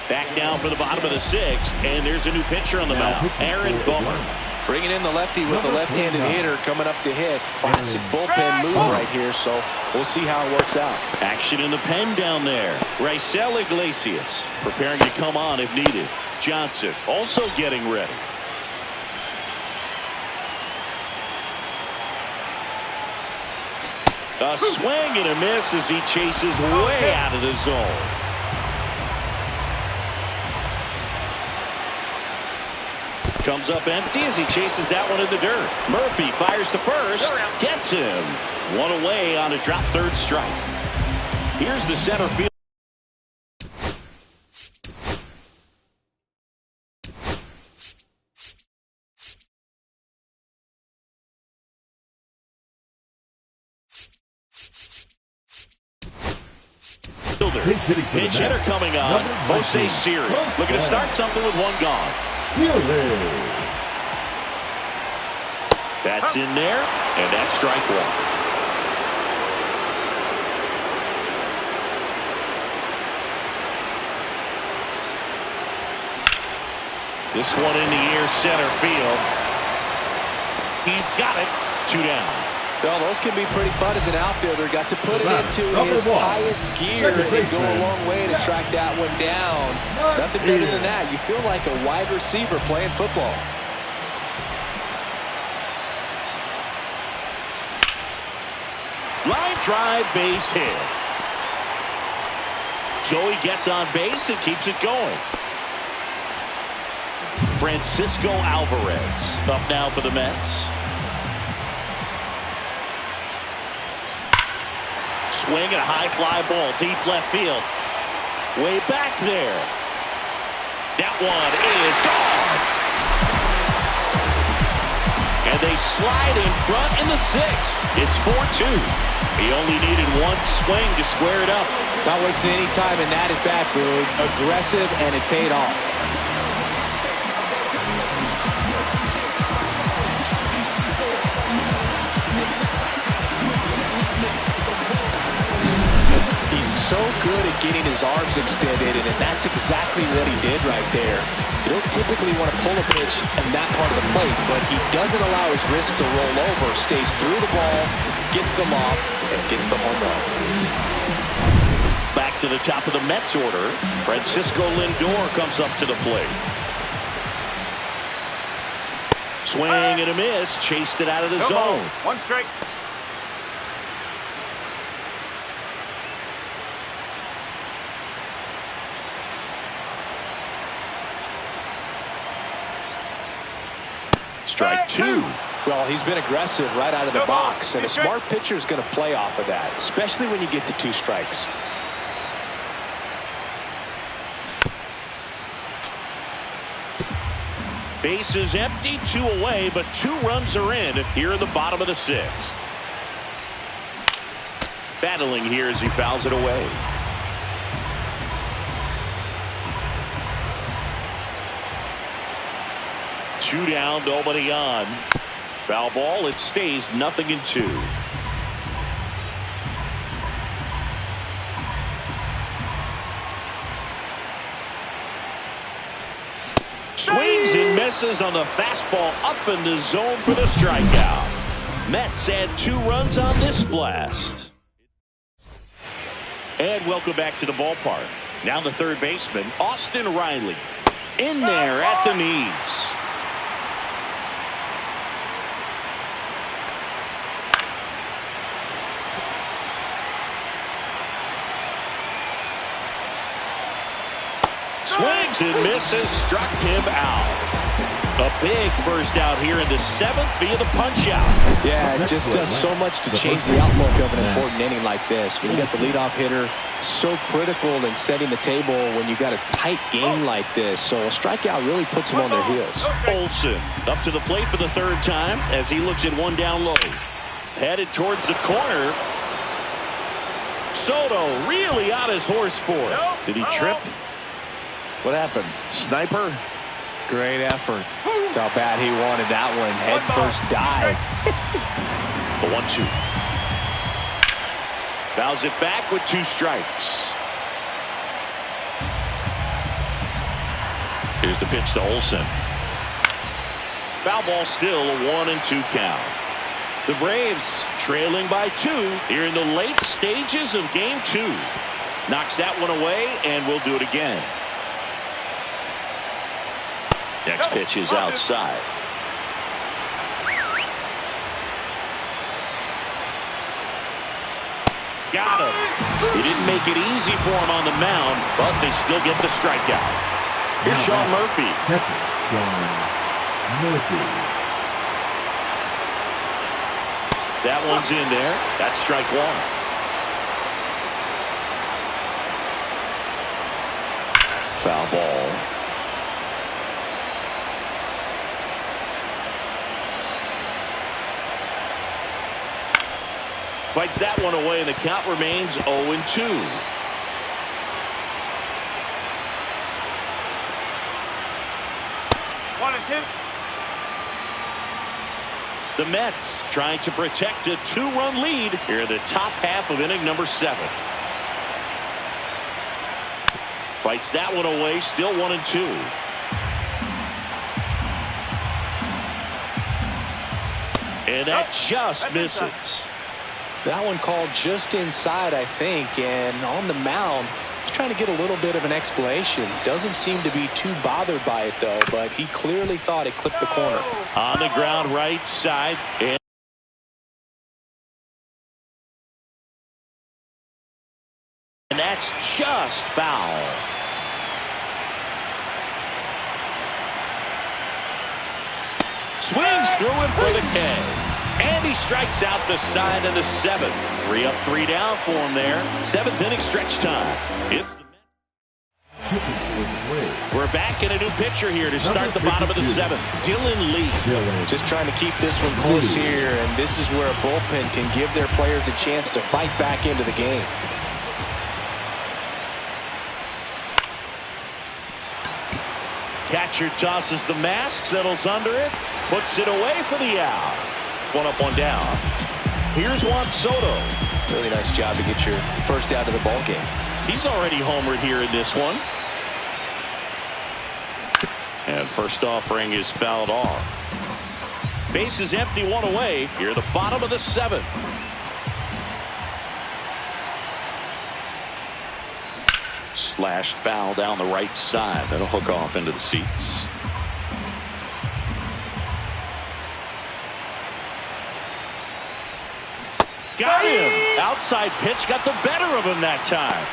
Back now for the bottom of the 6th, and there's a new pitcher on the mound, Aaron Bummer. Bringing in the lefty with the left-handed hitter coming up to hit. Classic bullpen move right here, so we'll see how it works out. Action in the pen down there. Raisel Iglesias preparing to come on if needed. Johnson also getting ready. A swing and a miss as he chases way out of the zone. Comes up empty as he chases that one in the dirt. Murphy fires to first. Gets him. 1 away on a drop third strike. Here's the center field. Pinch hitter coming on. Jose Siri looking to start something with 1 gone. That's in there, and that's strike 1. This one in the air, center field. He's got it. 2 down. Well, those can be pretty fun as an outfielder. Got to put it into his highest gear and go a long way to track that one down. Nothing better than that. You feel like a wide receiver playing football. Line drive, base hit. Joey gets on base and keeps it going. Francisco Alvarez up now for the Mets. Swing and a high fly ball deep left field. Way back there. That one is gone. And they slide in front in the 6th. It's 4-2. He only needed 1 swing to square it up. Not wasting any time in that at bat, Boog. Aggressive, and it paid off. So good at getting his arms extended, and that's exactly what he did right there. You don't typically want to pull a pitch in that part of the plate, but he doesn't allow his wrist to roll over, stays through the ball, gets the lob, and gets the home run. Back to the top of the Mets order. Francisco Lindor comes up to the plate. Swing and a miss, chased it out of the zone. 1 strike. Strike 2. Well, he's been aggressive right out of the box, and a smart pitcher is going to play off of that, especially when you get to 2 strikes. Base is empty, 2 away, but 2 runs are in here in the bottom of the 6th. battling here as he fouls it away. Two down, nobody on. Foul ball, it stays 0-2. Swings and misses on the fastball up in the zone for the strikeout. Mets add 2 runs on this blast. And welcome back to the ballpark. Now the third baseman, Austin Riley. In there at the knees. Swings and misses, struck him out. A big first out here in the 7th via the punch out. Yeah, it just does so much to change the outlook of an important inning like this. When you got the leadoff hitter, so critical in setting the table when you got a tight game like this. So a strikeout really puts them on their heels. Olsen up to the plate for the 3rd time as he looks at one down low. Headed towards the corner. Soto really on his horse for it. Did he trip? What happened? Sniper? Great effort. That's how bad he wanted that one. Head first dive. The 1-2. Fouls it back with 2 strikes. Here's the pitch to Olsen. Foul ball still, a 1-2 count. The Braves trailing by 2 here in the late stages of game 2. Knocks that one away, and we'll do it again. Next pitch is outside. Got him. He didn't make it easy for him on the mound, but they still get the strikeout. Here's Sean Murphy. That one's in there. That's strike 1. Foul ball. Fights that one away, and the count remains 0-2. 1-2. The Mets trying to protect a 2-run lead here in the top half of inning number 7. Fights that one away, still 1-2. And that just misses. That one called just inside, I think, and on the mound, he's trying to get a little bit of an explanation. Doesn't seem to be too bothered by it, though, but he clearly thought it clipped the corner. On the ground right side. And that's just foul. Swings through it for the K. And he strikes out the side of the 7th. 3 up, 3 down for him there. 7th inning stretch time. It's the We're back in a new pitcher here to start the bottom of the 7th. Dylan Lee. Just trying to keep this one close here, and this is where a bullpen can give their players a chance to fight back into the game. Catcher tosses the mask, settles under it, puts it away for the out. 1 up, 1 down. Here's Juan Soto. Really nice job to get your first out of the ball game. He's already homered here in this one. And first offering is fouled off. Base is empty, 1 away. Here at the bottom of the 7th. Slashed foul down the right side. That'll hook off into the seats. Got him. Outside pitch got the better of him that time.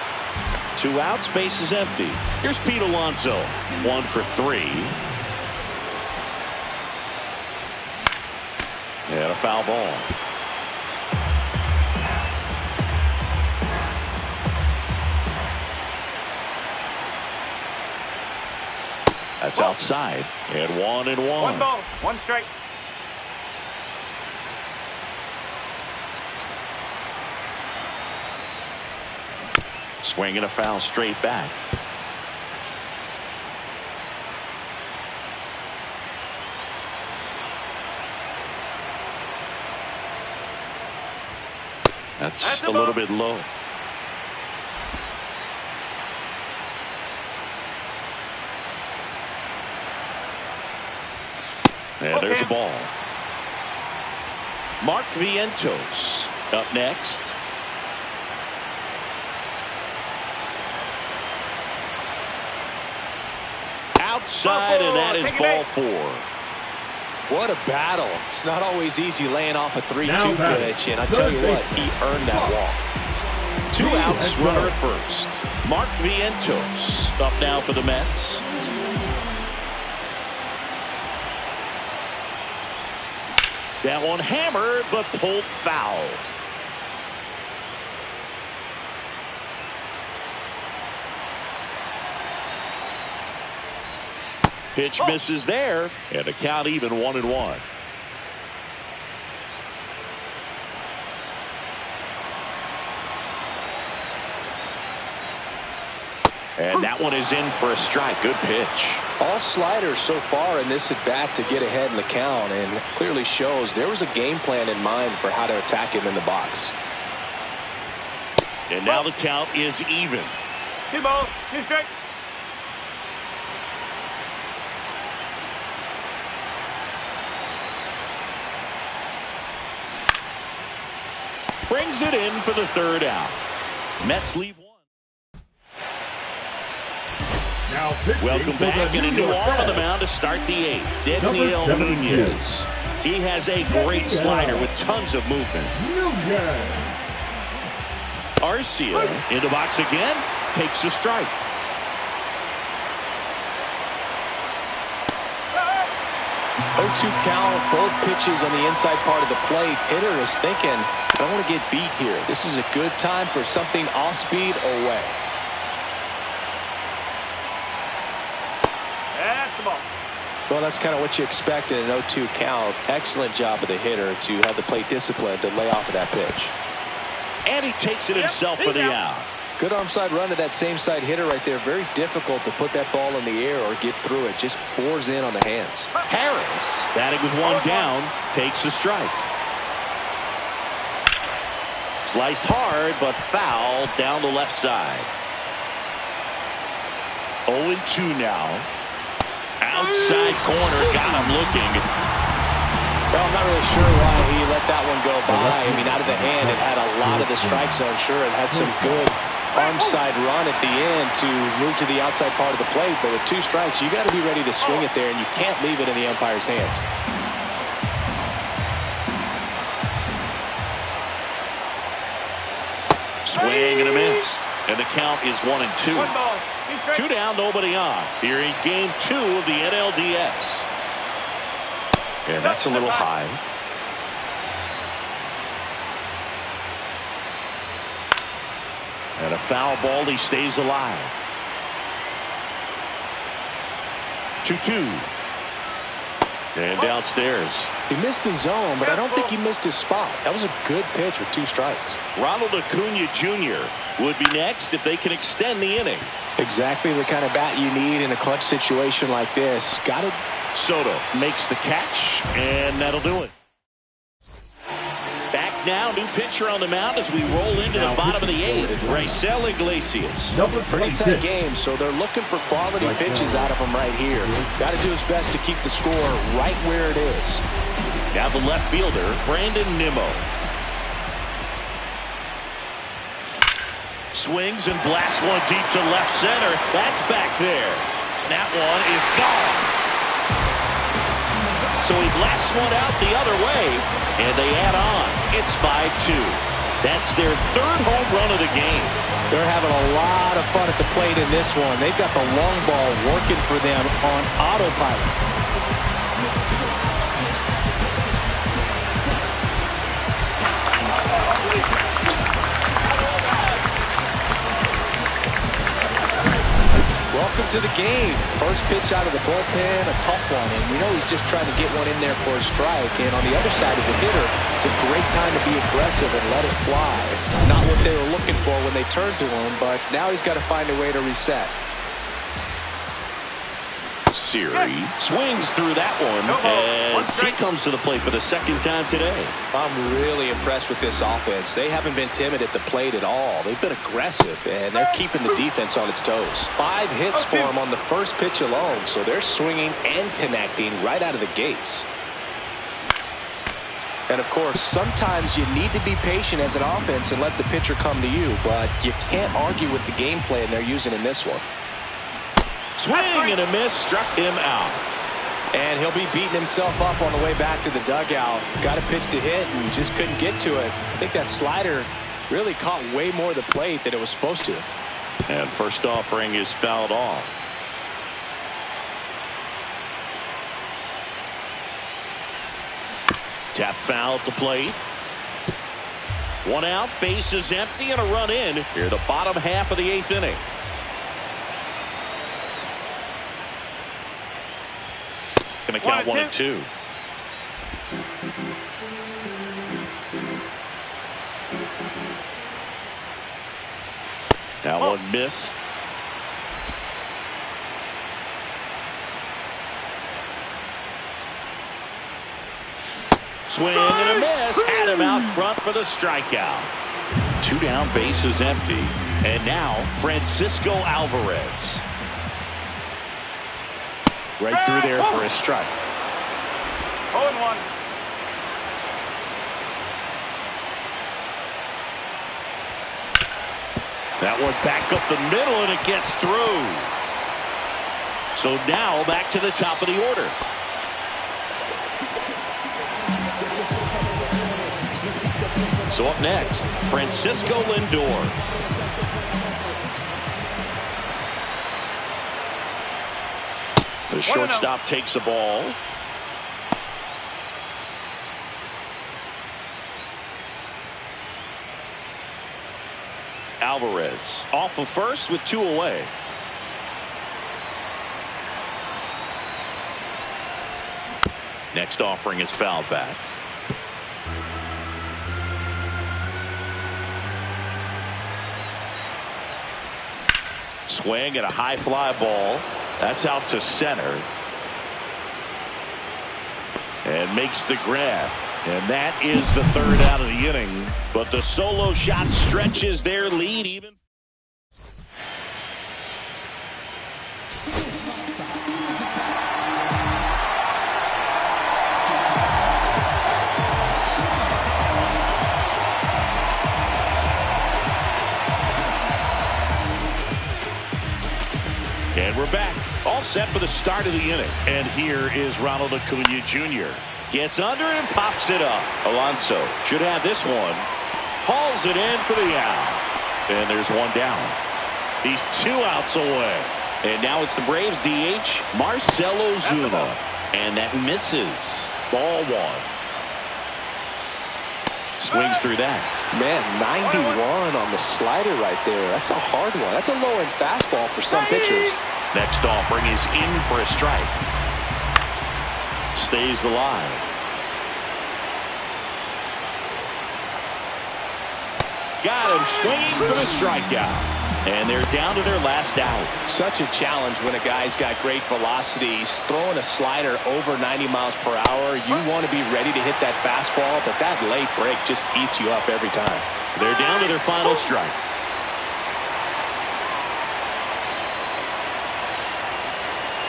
2 outs, base is empty. Here's Pete Alonso. 1 for 3. And a foul ball. That's outside. And 1-1. 1 ball, 1 strike. Swing and a foul straight back. That's a little bit low. And there's a ball. Mark Vientos up next. Outside, and that is ball 4. What a battle. It's not always easy laying off a 3-2 pitch, and I tell you what, he earned that walk. 2 outs, runner at first. Mark Vientos up now for the Mets. That one hammered, but pulled foul. Pitch misses there, and the count even 1-1. And that one is in for a strike. Good pitch. All sliders so far in this at bat to get ahead in the count, and clearly shows there was a game plan in mind for how to attack him in the box. And now the count is even. 2 balls, 2 strikes. Brings it in for the 3rd out. Mets leave 1. Now Welcome back, and a new arm on the mound to start the 8th. Daniel Nunez. He has a great slider with tons of movement. Arcia in the box again. Takes a strike. O2 count, both pitches on the inside part of the plate. Hitter is thinking, I don't want to get beat here. This is a good time for something off speed away. That's the ball. Well, that's kind of what you expect in an 0-2 count. Excellent job of the hitter to have the plate discipline to lay off of that pitch. And he takes it himself for the out. Good arm side run to that same side hitter right there. Very difficult to put that ball in the air or get through it. Just bores in on the hands. Harris, batting with 1 down, takes a strike. Sliced hard, but foul down the left side. 0-2 now. Outside corner, got him looking. Well, I'm not really sure why he let that one go by. I mean, out of the hand, it had a lot of the strike zone. Sure, it had some good arm side run at the end to move to the outside part of the plate, but with 2 strikes, you got to be ready to swing it there, and you can't leave it in the umpire's hands. Swing and a miss, and the count is 1-2. 1 ball, 2 strikes. 2 down, nobody on. Here in game 2 of the NLDS. And that's a little high. And a foul ball, he stays alive. 2-2. And downstairs. He missed the zone, but I don't think he missed his spot. That was a good pitch with 2 strikes. Ronald Acuna Jr. would be next if they can extend the inning. Exactly the kind of bat you need in a clutch situation like this. Got it. Soto makes the catch, and that'll do it. Back now, new pitcher on the mound as we roll into the bottom of the 8th. Raisel Iglesias. Pretty tight game, so they're looking for quality pitches out of him right here. Got to do his best to keep the score right where it is. Now the left fielder, Brandon Nimmo. Swings and blasts one deep to left center. That's back there. That one is gone. So he blasts one out the other way, and they add on. It's 5-2. That's their 3rd home run of the game. They're having a lot of fun at the plate in this one. They've got the long ball working for them on autopilot. welcome to the game. First pitch out of the bullpen, a tough one, and you know he's just trying to get one in there for a strike. And on the other side, as a hitter, it's a great time to be aggressive and let it fly. It's not what they were looking for when they turned to him, but now he's got to find a way to reset. Siri swings through that one as he comes to the plate for the second time today. I'm really impressed with this offense. They haven't been timid at the plate at all. They've been aggressive, and they're keeping the defense on its toes. 5 hits for them on the first pitch alone, so they're swinging and connecting right out of the gates. And, of course, sometimes you need to be patient as an offense and let the pitcher come to you, but you can't argue with the game plan they're using in this one. Swing and a miss, struck him out. And he'll be beating himself up on the way back to the dugout. Got a pitch to hit and just couldn't get to it. I think that slider really caught way more of the plate than it was supposed to. And first offering is fouled off. Tap foul at the plate. 1 out, base is empty, and a run in here the bottom half of the 8th inning. Going to count 1 and 2. That one missed. Swing and a miss. Had him out front for the strikeout. 2 down, base is empty. And now Francisco Alvarez. Right through there for a strike. 0-1. That one back up the middle, and it gets through. So now back to the top of the order. So up next, Francisco Lindor. The shortstop takes the ball. Alvarez off of first with 2 away. Next offering is fouled back. Swing and a high fly ball. That's out to center. And makes the grab. And that is the 3rd out of the inning. But the solo shot stretches their lead even. And we're back. All set for the start of the inning. And here is Ronald Acuna Jr. Gets under and pops it up. Alonso should have this one. Hauls it in for the out. And there's 1 down. He's 2 outs away. And now it's the Braves DH, Marcell Ozuna. And that misses. Ball 1. Swings through that. Man, 91 on the slider right there. That's a hard one. That's a low-end fastball for some pitchers. Next offering is in for a strike. Stays alive. Got him swinging for the strikeout. And they're down to their last out. Such a challenge when a guy's got great velocity. He's throwing a slider over 90 miles per hour. You want to be ready to hit that fastball, but that late break just eats you up every time. They're down to their final strike.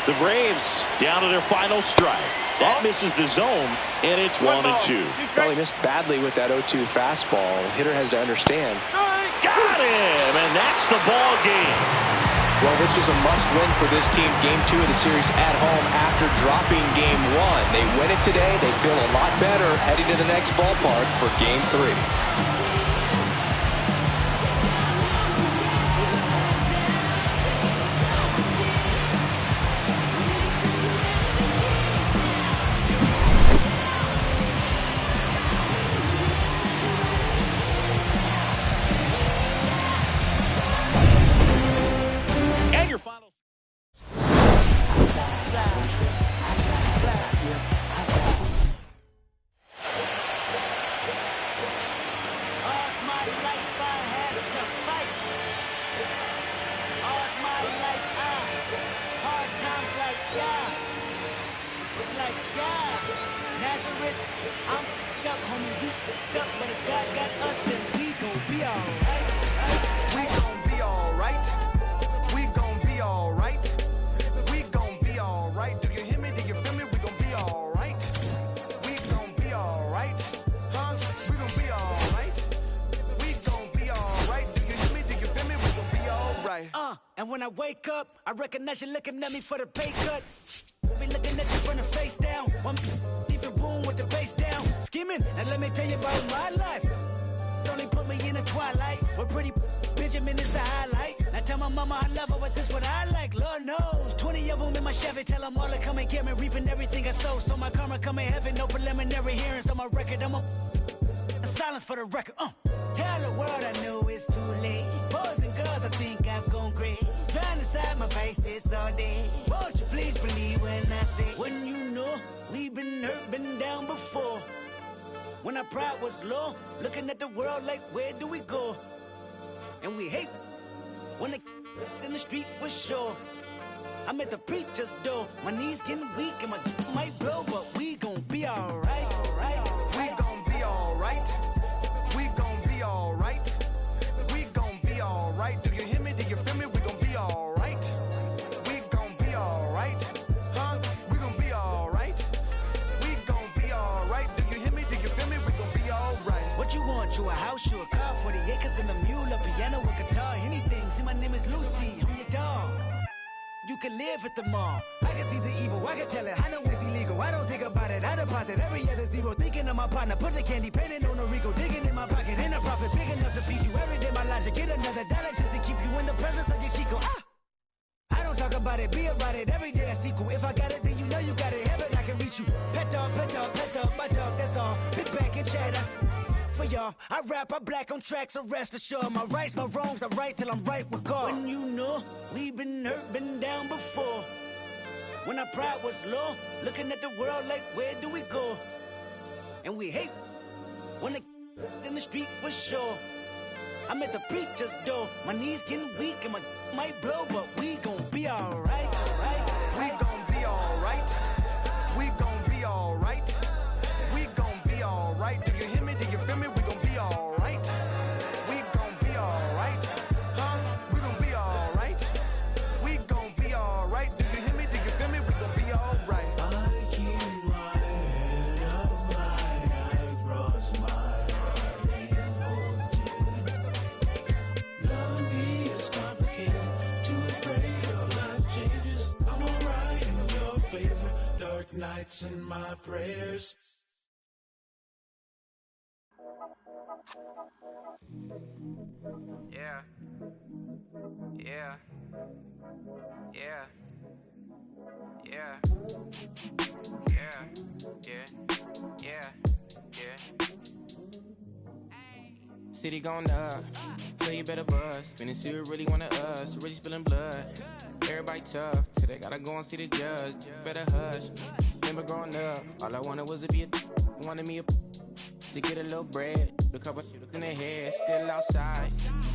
The Braves down to their final strike. That misses the zone, and it's 1 and 2. Well, he missed badly with that 0-2 fastball. Hitter has to understand. Got him, and that's the ball game. Well, this was a must-win for this team. Game 2 of the series at home after dropping Game 1. They win it today. They feel a lot better heading to the next ballpark for Game 3. All's my life, hard times like, Nazareth, I'm up, homie, we up, but if God got us, then we gon' be alright. We gon' be alright. We gon' be alright. We gon' be alright. Do you hear me? Do you feel me? We gon' be alright. We gon' be alright. Huh? We gon' be alright. We gon' be alright. Do you hear me? Do you feel me? We gon' be alright. And when I wake up, I recognize you looking at me for the pay cut. Be looking at you from the face down. One even boom with the bass down. Skimming, and let me tell you about my life. Only put me in the twilight. Where pretty Benjamin is the highlight. I tell my mama I love her, but this what I like. Lord knows, 20 of them in my Chevy. Tell them all to come and get me, reaping everything I sow. So my karma come in heaven, no preliminary hearings on my record. I'm a silence for the record. Tell the world I know it's too late. Boys and girls, I think I've gone crazy. Trying to side my faces all day. Won't you please believe when I say, when you know we've been hurt, been down before. When our pride was low, looking at the world like, where do we go? And we hate when they in the street for sure. I'm at the preacher's door, my knees getting weak and my might blow, but we gon' be alright. We gon' be alright. We gon' be alright. We gon' be alright. Do you hear me? Do you feel me? We gon' be alright. We gon' be alright. Huh? We gon' be alright. We gon' be alright. Do you hear me? Do you feel me? We gon' be alright. What you want? You a house, you a car, 40 acres and a mule, a piano, a guitar, anything. See, my name is Lucy, I'm your dog. You can live at the mall. I can see the evil, I can tell it. I know it's illegal. I don't think about it. I deposit every other zero. Thinking of my partner, put the candy painting on a Rico. Digging in my pocket, in a profit big enough to feed you every day. My logic, get another dollar just to keep you in the presence of your Chico. I don't talk about it, be about it. Every day I sequel. If I got it, then you know you got it. Heaven, I can reach you. Pet dog, my dog, that's all. Big back and chatter. For y'all, I rap, I black on tracks, so rest assured. My rights, my wrongs, I right till I'm right with God. When you know we've been hurt, been down before. When our pride was low, looking at the world like, where do we go? And we hate when they in the street for sure. I'm at the preacher's door, my knees getting weak and my might blow, but we gon' be alright. We gon' be alright. We gon' be alright. We gon' be alright. Do you hear me? Do you feel me? We gon' be alright. We gon' be alright. Huh? We gon' be alright. We gon' be alright. Do you hear me? Do you feel me? We gon' be alright. I keep my head up high. I cross my heart and love me is complicated. Too afraid of life changes. I'm alright in your favor. Dark nights in my prayers. Yeah. Yeah. Yeah. Yeah. Yeah. Yeah. Yeah. Yeah. City going up, so you better buzz. Finna see who really wanna us, really spilling blood. Everybody tough, till they gotta go and see the judge. Better hush. Remember growing up, all I wanted was to be wanted me to get a little bread. The couple in the head, still outside.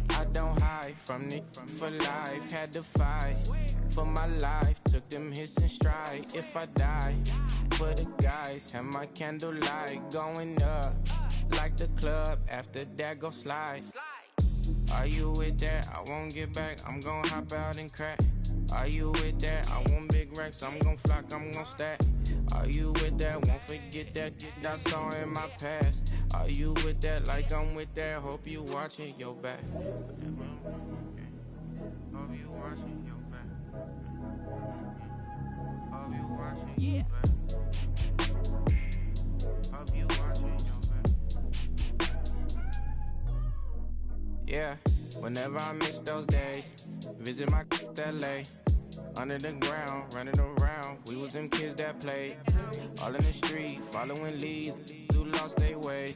I don't hide from it for life. Had to fight for my life. Took them hits in stride. If I die, for the guys, have my candlelight going up like the club. After that, go slide. Are you with that? I won't get back. I'm gon' hop out and crack. Are you with that? I want big racks. I'm gon' flock. I'm gon' stack. Are you with that? Won't forget that I saw in my past. Are you with that? Like I'm with that. Hope you watching your back. Hope you watching your back. Hope you watching your back. Hope you watching your back. Yeah, whenever I miss those days, visit my LA. Under the ground, running around, we was them kids that played. All in the street, following leads, who lost their way.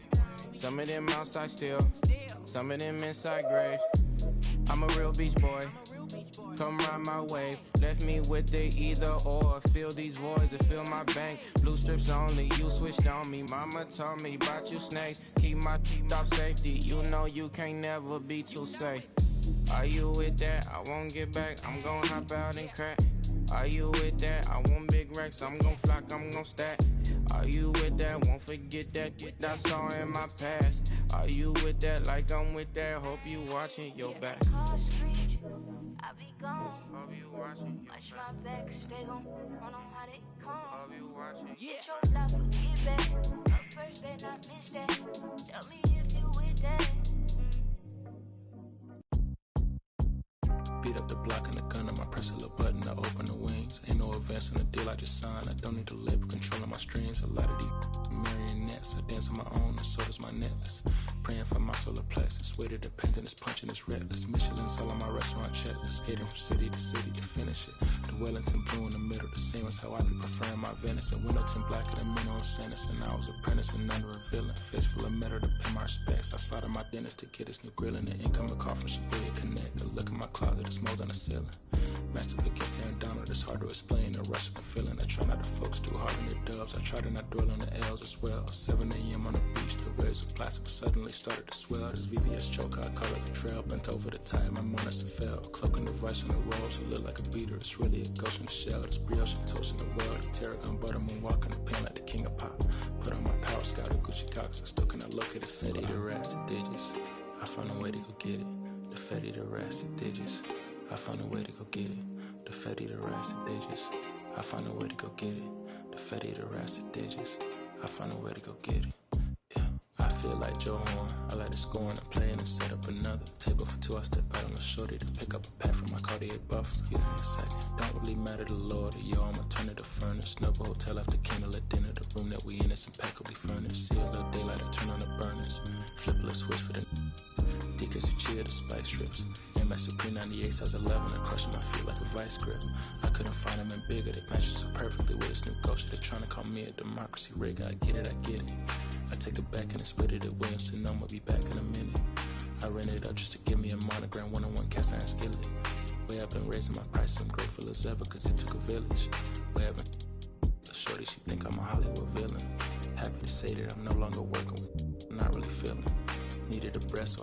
Some of them outside still, some of them inside graves. I'm a real beach boy, come ride my wave. Left me with the either or, fill these voids and fill my bank. Blue strips only, you switched on me. Mama told me about you snakes, keep my teeth off safety. You know you can't never be too safe. Are you with that? I won't get back, I'm gon' hop out and crack. Are you with that? I want big racks, I'm gon' flock, I'm gon' stack. Are you with that? Won't forget that I saw in my past. Are you with that? Like I'm with that, hope you watching your back. I be gone. Watch my back, stay gon' run on how they come. Get your life, get back. Up first, better not miss that. Tell me if you with that. Beat up the block and the gun on my press a little button to open the wings. Ain't no advance in the deal I just signed. I don't need to label controlling my strings. A lot of these marionettes. I dance on my own and so does my necklace. Praying for my solar plexus. Way to dependent is punching, it's reckless. Michelin's all on my restaurant checklist. Skating from city to city to finish it. The Wellington blue in the middle. The same as how I be preferring my venison. Windowton black and a minnow in sentence. And I was apprentice and under a villain. Fist full of metal to pay my respects. I slotted my dentist to get his new grilling. The incoming call from Shibuya Connect. A look in my closet, it's mold on the ceiling. Master against Aaron Donald, it's hard to explain the rush of a feeling. I try not to focus too hard on the dubs. I try to not dwell on the L's as well. 7 a.m. on the beach, the waves of plastic suddenly started to swell. This VVS choker, I call it a trail. Bent over the tide, my monitor fell. Cloaking the vice on the rolls, it look like a beater. It's really a ghost in the shell. This brioche and toast in the world. The Tarragon buttermoon walking the pen like the king of pop. Put on my power scout, the Gucci Cox. I still cannot locate the city, the rest of digits. I found a way to go get it. The Fetty, the rest of digits. I found a way to go get it. The Fetty, the rest of digits. I found a way to go get it. The Fetty, the rest of digits. I found a way to go get it. Yeah, I feel like Joe Horn. I like to score and play and set up another table for two. I step out on the shorty to pick up a pack from my Cartier buff. Excuse me a second. Don't really matter the Lord. Yo, I'ma turn it to furnace. Snuggle hotel after candle at dinner. The room that we in is impeccably furnished. See a little daylight, I turn on the burners. Flip a little switch for the Deacons who cheer the spice strips. MS P98 size 11. I crush my feet like a vice grip. I couldn't find them in bigger. They match so perfectly with this new culture. They're trying to call me a democracy rig. I get it, I get it. I take it back and I split it at Williamson. I'ma be back in a minute. I ran it up just to give me a monogram. One-on-one cast iron skillet. Way I've been raising my price. I'm grateful as ever cause it took a village. Way I've been the shorty, she think I'm a Hollywood villain. Happy to say that I'm no longer working with. Not really feeling. Needed a breath so